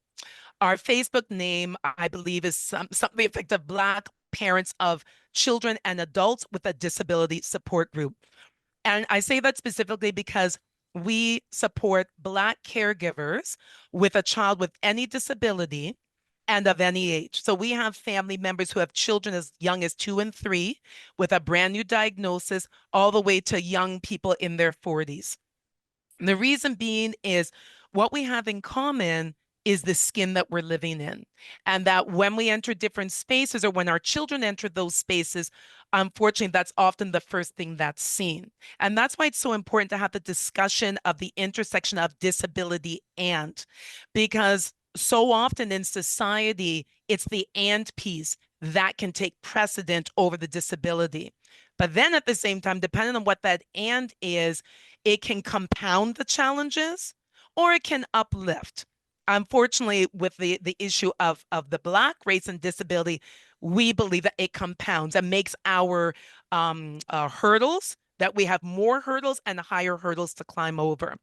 Our Facebook name, I believe, is something effective: Black Parents of Children and Adults with a Disability Support Group. And I say that specifically because we support Black caregivers with a child with any disability and of any age. So we have family members who have children as young as 2 and 3 with a brand new diagnosis, all the way to young people in their 40s. And the reason being is what we have in common is the skin that we're living in. And that when we enter different spaces, or when our children enter those spaces, unfortunately, that's often the first thing that's seen. And that's why it's so important to have the discussion of the intersection of disability because so often in society, it's the and piece that can take precedent over the disability. But then at the same time, depending on what that and is, it can compound the challenges or it can uplift. Unfortunately, with the issue of the Black race and disability, we believe that it compounds and makes our hurdles, that we have more hurdles and higher hurdles to climb over.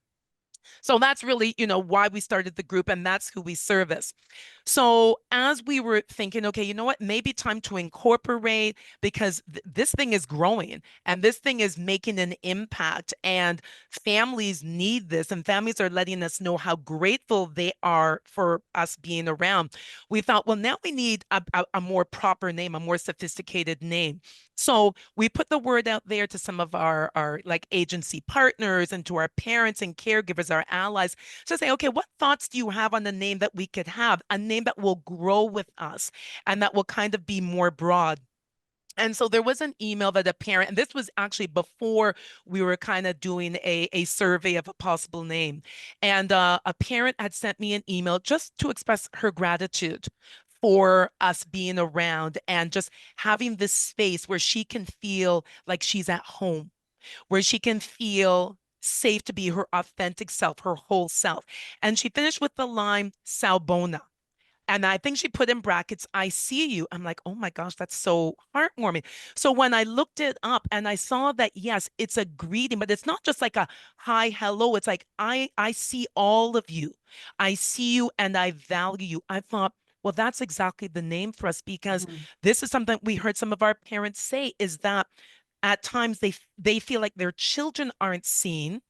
So that's really, why we started the group, and that's who we service. So as we were thinking, okay, you know what, maybe time to incorporate, because this thing is growing and this thing is making an impact, and families need this, and families are letting us know how grateful they are for us being around. We thought, well, now we need a more proper name, a more sophisticated name. So we put the word out there to some of our like agency partners and to our parents and caregivers, our allies, to say, okay, what thoughts do you have on the name that we could have, a name that will grow with us and that will kind of be more broad? And so there was an email that a parent, and this was actually before we were kind of doing a survey of a possible name. And a parent had sent me an email just to express her gratitude for us being around and just having this space where she can feel like she's at home, where she can feel safe to be her authentic self, her whole self. And she finished with the line, Sawubona. And I think she put in brackets, I see you. I'm like, oh my gosh, that's so heartwarming. So when I looked it up and I saw that, yes, it's a greeting, but it's not just like a hi, hello. It's like, I see all of you. I see you and I value you. I thought, well, that's exactly the name for us, because this is something we heard some of our parents say, is that at times they feel like their children aren't seen,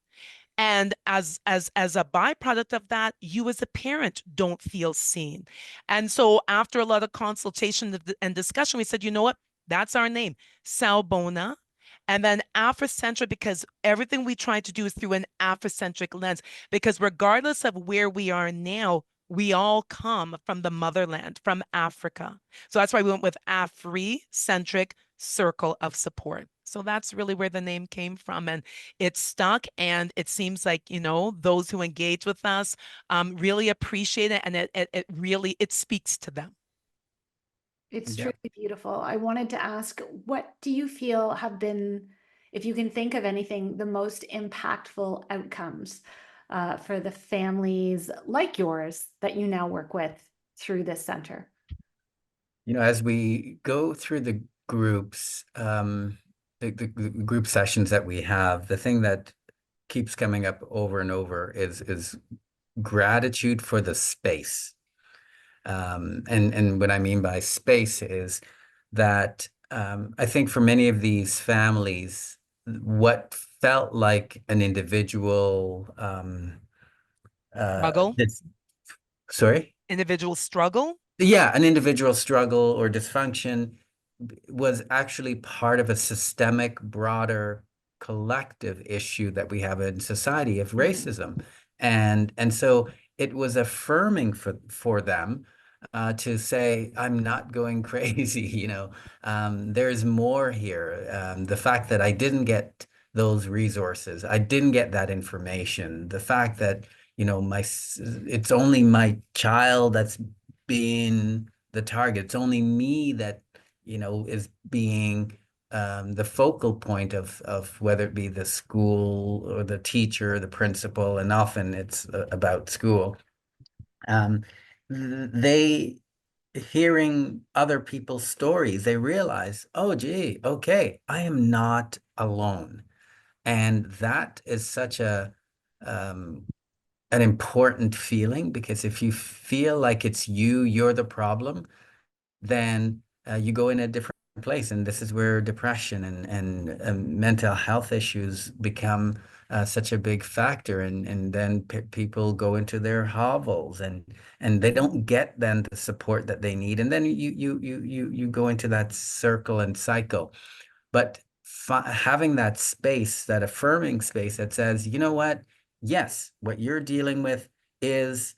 and as a byproduct of that, you as a parent don't feel seen. And so after a lot of consultation and discussion, we said, you know what? That's our name, Sawubona. And then Afrocentric, because everything we try to do is through an Afrocentric lens, because regardless of where we are now, we all come from the motherland, from Africa. So that's why we went with Afri-centric circle of support. So that's really where the name came from. And it stuck. And it seems like, those who engage with us really appreciate it. And it really, it speaks to them. It's Yeah. truly beautiful. I wanted to ask, what do you feel have been, if you can think of anything, the most impactful outcomes for the families like yours that you now work with through this center? As we go through the groups, the group sessions that we have, the thing that keeps coming up over and over is gratitude for the space. And what I mean by space is that I think for many of these families, what felt like an individual Struggle, sorry? individual struggle. Yeah, an individual struggle or dysfunction was actually part of a systemic, broader, collective issue that we have in society of racism. And so it was affirming for them to say, I'm not going crazy, there's more here. The fact that I didn't get those resources, I didn't get that information, the fact that, it's only my child that's being the target. It's only me that, is being the focal point of whether it be the school or the teacher, the principal, and often it's about school. They hearing other people's stories, they realize, oh, gee, okay, I am not alone. And that is such an important feeling, because if you feel like it's you're the problem, then you go in a different place. And this is where depression and mental health issues become such a big factor. And then people go into their hovels, and they don't get then the support that they need. And then you go into that circle and cycle. But having that space, that affirming space that says, you know what? Yes, what you're dealing with is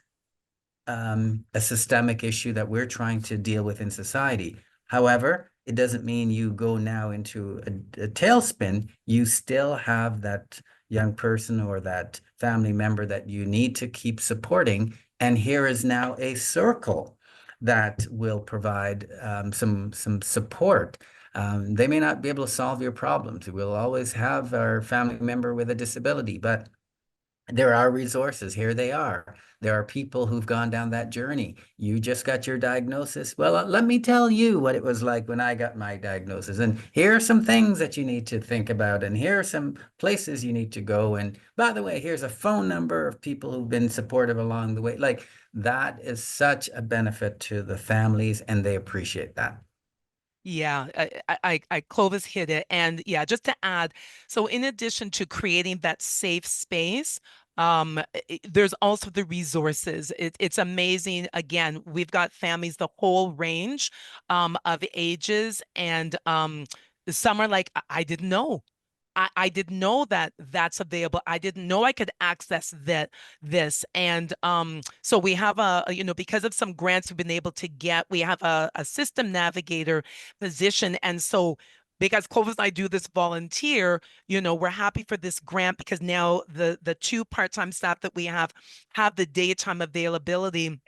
a systemic issue that we're trying to deal with in society. However, it doesn't mean you go now into a tailspin. You still have that young person or that family member that you need to keep supporting. And here is now a circle that will provide some support. They may not be able to solve your problems. We'll always have our family member with a disability, but there are resources. Here they are. There are people who've gone down that journey. You just got your diagnosis. Well, let me tell you what it was like when I got my diagnosis. And here are some things that you need to think about. And here are some places you need to go. And by the way, here's a phone number of people who've been supportive along the way. Like, that is such a benefit to the families, and they appreciate that. Yeah, Clovis hit it. And yeah, just to add, so in addition to creating that safe space, there's also the resources. It's amazing. Again, we've got families, the whole range of ages, and some are like, I didn't know. I didn't know that that's available. I didn't know I could access this. And so we have because of some grants we've been able to get, we have a system navigator position. And so because Clovis and I do this volunteer, we're happy for this grant, because now the two part-time staff that we have the daytime availability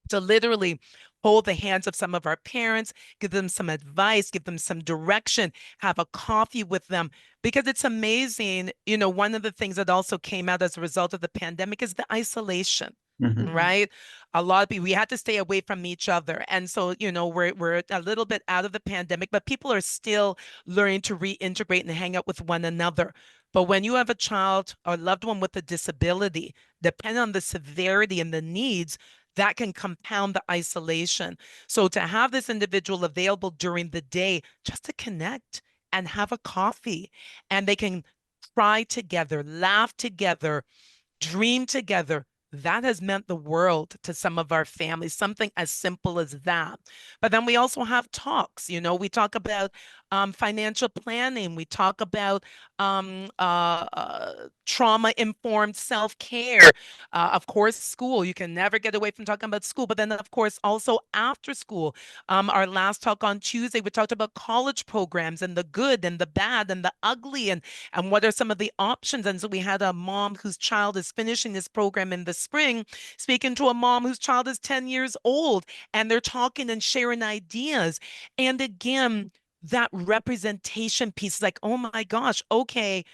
to literally hold the hands of some of our parents, give them some advice, give them some direction, have a coffee with them. Because it's amazing, one of the things that also came out as a result of the pandemic is the isolation. Right? A lot of people, we had to stay away from each other. And so, we're a little bit out of the pandemic, but people are still learning to reintegrate and hang out with one another. But when you have a child or loved one with a disability, depending on the severity and the needs, that can compound the isolation. So to have this individual available during the day just to connect and have a coffee, and they can cry together, laugh together, dream together, that has meant the world to some of our families, something as simple as that. But then we also have talks, we talk about financial planning. We talk about trauma-informed self-care. Of course, school. You can never get away from talking about school. But then, of course, also after school. Our last talk on Tuesday, we talked about college programs and the good and the bad and the ugly and what are some of the options. And so we had a mom whose child is finishing this program in the spring, speaking to a mom whose child is 10 years old, and they're talking and sharing ideas. And again, that representation piece is like, oh my gosh, okay,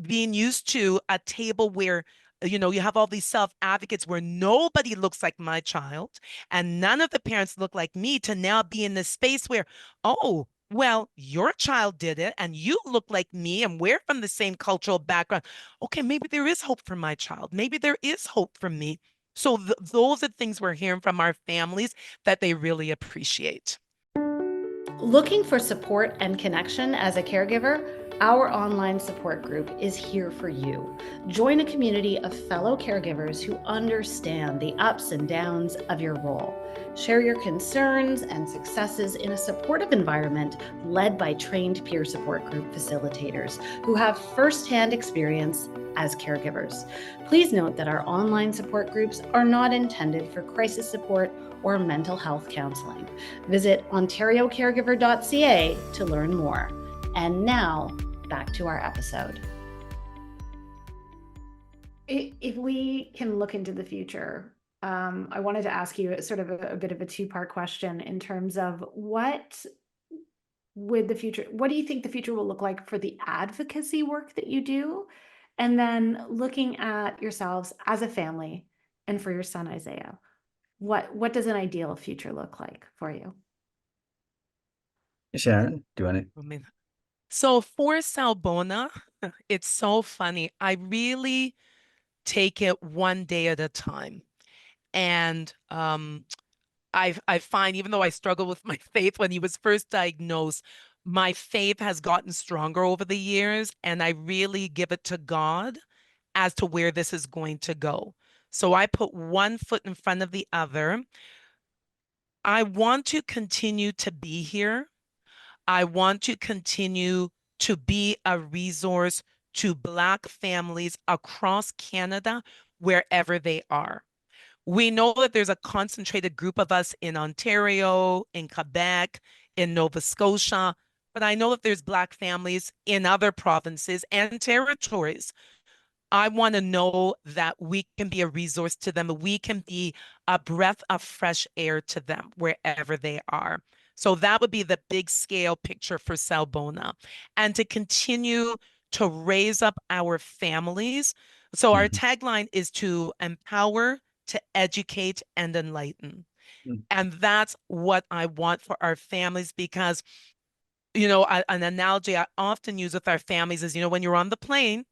being used to a table where you have all these self-advocates where nobody looks like my child and none of the parents look like me, to now be in this space where, oh, well, your child did it and you look like me and we're from the same cultural background. Okay, maybe there is hope for my child. Maybe there is hope for me. So those are things we're hearing from our families that they really appreciate. Looking for support and connection as a caregiver? Our online support group is here for you. Join a community of fellow caregivers who understand the ups and downs of your role. Share your concerns and successes in a supportive environment led by trained peer support group facilitators who have firsthand experience as caregivers. Please note that our online support groups are not intended for crisis support or mental health counseling. Visit ontariocaregiver.ca to learn more. And now, back to our episode. If we can look into the future, I wanted to ask you sort of a bit of a two-part question in terms of what do you think the future will look like for the advocacy work that you do? And then looking at yourselves as a family and for your son, Isiah, what does an ideal future look like for you? Sherron, do you want I mean, so for Sawubona, it's so funny. I really take it one day at a time. And I find, even though I struggle with my faith when he was first diagnosed, my faith has gotten stronger over the years, and I really give it to God as to where this is going to go. So I put one foot in front of the other. I want to continue to be here. I want to continue to be a resource to Black families across Canada, wherever they are. We know that there's a concentrated group of us in Ontario, in Quebec, in Nova Scotia, but I know that there's Black families in other provinces and territories. I want to know that we can be a resource to them. We can be a breath of fresh air to them wherever they are. So that would be the big scale picture for Sawubona, and to continue to raise up our families. So our to? tagline is to empower, to educate, and enlighten. Mhm. And that's what I want for our families, because, an analogy I often use with our families is, when you're on the plane,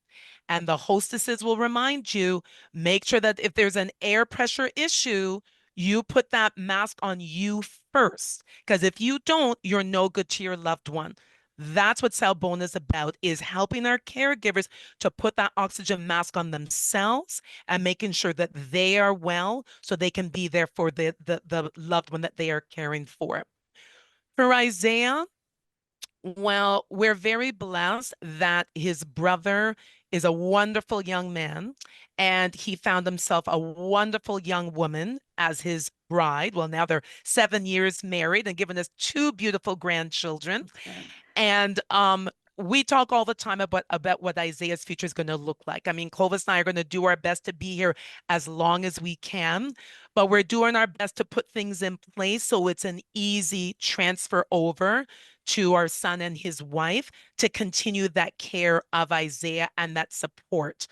and the hostesses will remind you, make sure that if there's an air pressure issue, you put that mask on you first. Because if you don't, you're no good to your loved one. That's what Sawubona is about, is helping our caregivers to put that oxygen mask on themselves and making sure that they are well so they can be there for the loved one that they are caring for. For Isiah, well, we're very blessed that his brother is a wonderful young man, and he found himself a wonderful young woman as his bride. Well, now they're 7 years married and given us two beautiful grandchildren. Okay. And we talk all the time about what Isiah's future is going to look like. I mean, Clovis and I are going to do our best to be here as long as we can, but we're doing our best to put things in place so it's an easy transfer over to our son and his wife to continue that care of Isiah and that support.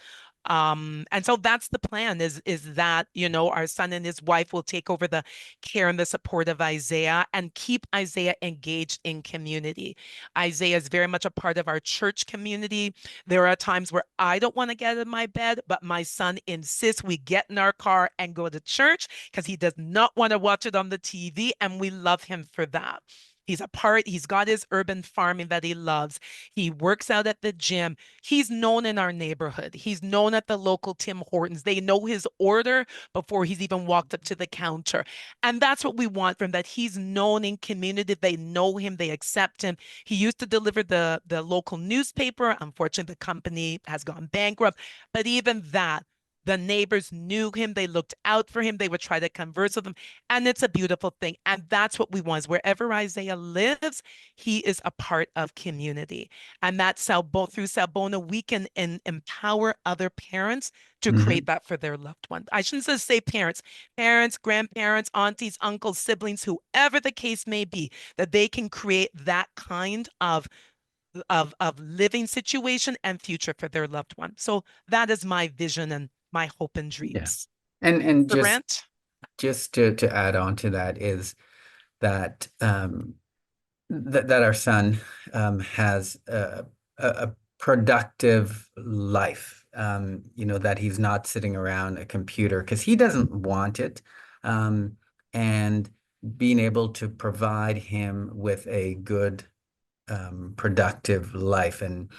And so that's the plan, is that, our son and his wife will take over the care and the support of Isiah and keep Isiah engaged in community. Isiah is very much a part of our church community. There are times where I don't want to get out of my bed, but my son insists we get in our car and go to church because he does not want to watch it on the TV, and we love him for that. He's got his urban farming that he loves. He works out at the gym. He's known in our neighborhood. He's known at the local Tim Hortons. They know his order before he's even walked up to the counter. And that's what we want from that. He's known in community. They know him, they accept him. He used to deliver the local newspaper. Unfortunately, the company has gone bankrupt. But even that, the neighbors knew him. They looked out for him. They would try to converse with him. And it's a beautiful thing. And that's what we want. Is wherever Isiah lives, he is a part of community. And that's through Sawubona, we can empower other parents to create that for their loved one. I shouldn't just say parents, grandparents, aunties, uncles, siblings, whoever the case may be, that they can create that kind of living situation and future for their loved one. So that is my vision and my hope and dreams. And Grant? just to add on to that is that that our son has a productive life. That he's not sitting around a computer because he doesn't want it. And being able to provide him with a good productive life. And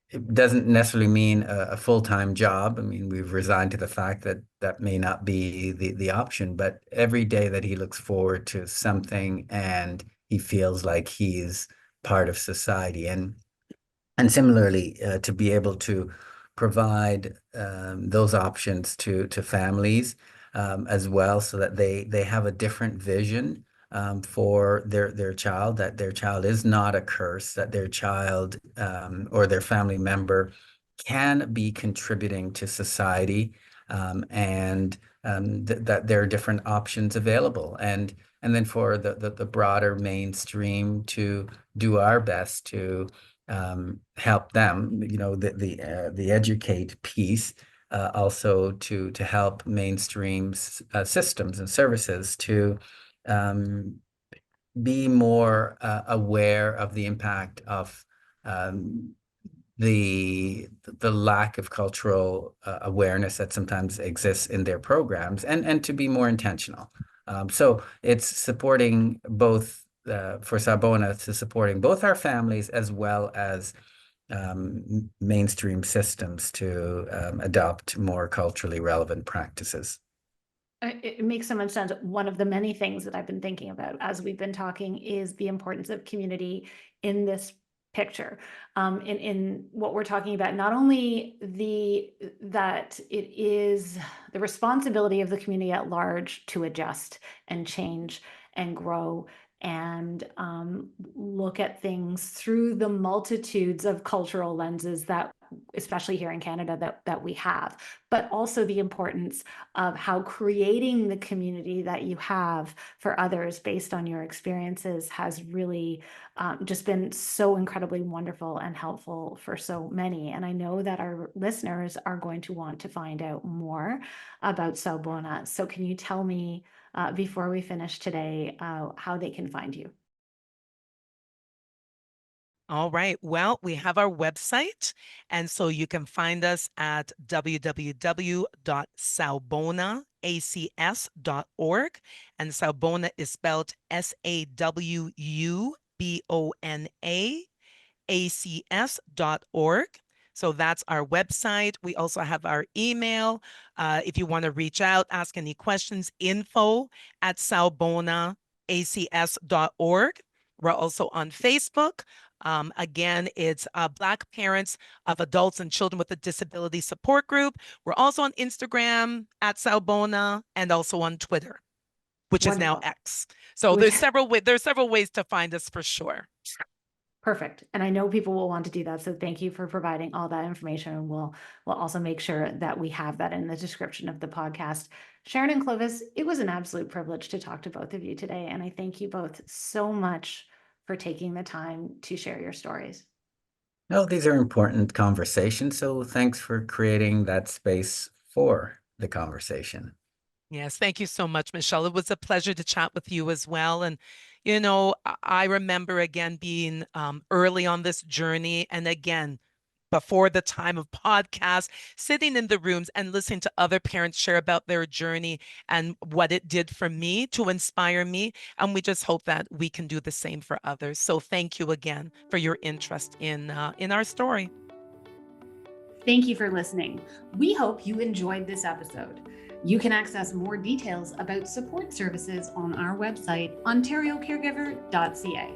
it doesn't necessarily mean a full-time job. I mean, we've resigned to the fact that that may not be the option, but every day that he looks forward to something and he feels like he's part of society. And similarly, to be able to provide those options to families as well, so that they have a different vision for their child, that their child is not a curse, that their child or their family member can be contributing to society, and that there are different options available. And then for the broader mainstream to do our best to help them, the educate piece, also to help mainstream systems and services to be more aware of the impact of the lack of cultural awareness that sometimes exists in their programs, and to be more intentional. So it's supporting both for Sawubona, to supporting both our families as well as mainstream systems to adopt more culturally relevant practices. It makes so much sense. One of the many things that I've been thinking about as we've been talking is the importance of community in this picture. In what we're talking about, not only that it is the responsibility of the community at large to adjust and change and grow and look at things through the multitudes of cultural lenses that, especially here in Canada, that we have, but also the importance of how creating the community that you have for others based on your experiences has really just been so incredibly wonderful and helpful for so many. And I know that our listeners are going to want to find out more about Sawubona. So can you tell me, before we finish today, how they can find you? All right. Well, we have our website. And so you can find us at www.sawubonaACS.org. And Sawubona is spelled SAWUBONA. So that's our website. We also have our email. If you want to reach out, ask any questions, info@sawubonaACS.org. We're also on Facebook. Again, it's Black Parents of Adults and Children with a Disability Support Group. We're also on Instagram @Sawubona, and also on Twitter, which is now X. So there's several ways to find us for sure. Perfect. And I know people will want to do that. So thank you for providing all that information. And we'll also make sure that we have that in the description of the podcast. Sherron and Clovis, it was an absolute privilege to talk to both of you today. And I thank you both so much for taking the time to share your stories. No, these are important conversations. So thanks for creating that space for the conversation. Yes, thank you so much, Michelle. It was a pleasure to chat with you as well. And, I remember again being early on this journey. And again, before the time of podcasts, sitting in the rooms and listening to other parents share about their journey and what it did for me to inspire me. And we just hope that we can do the same for others. So thank you again for your interest in our story. Thank you for listening. We hope you enjoyed this episode. You can access more details about support services on our website, ontariocaregiver.ca.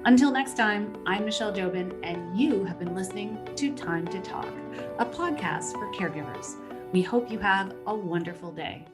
Until next time, I'm Michelle Jobin, and you have been listening to Time to Talk, a podcast for caregivers. We hope you have a wonderful day.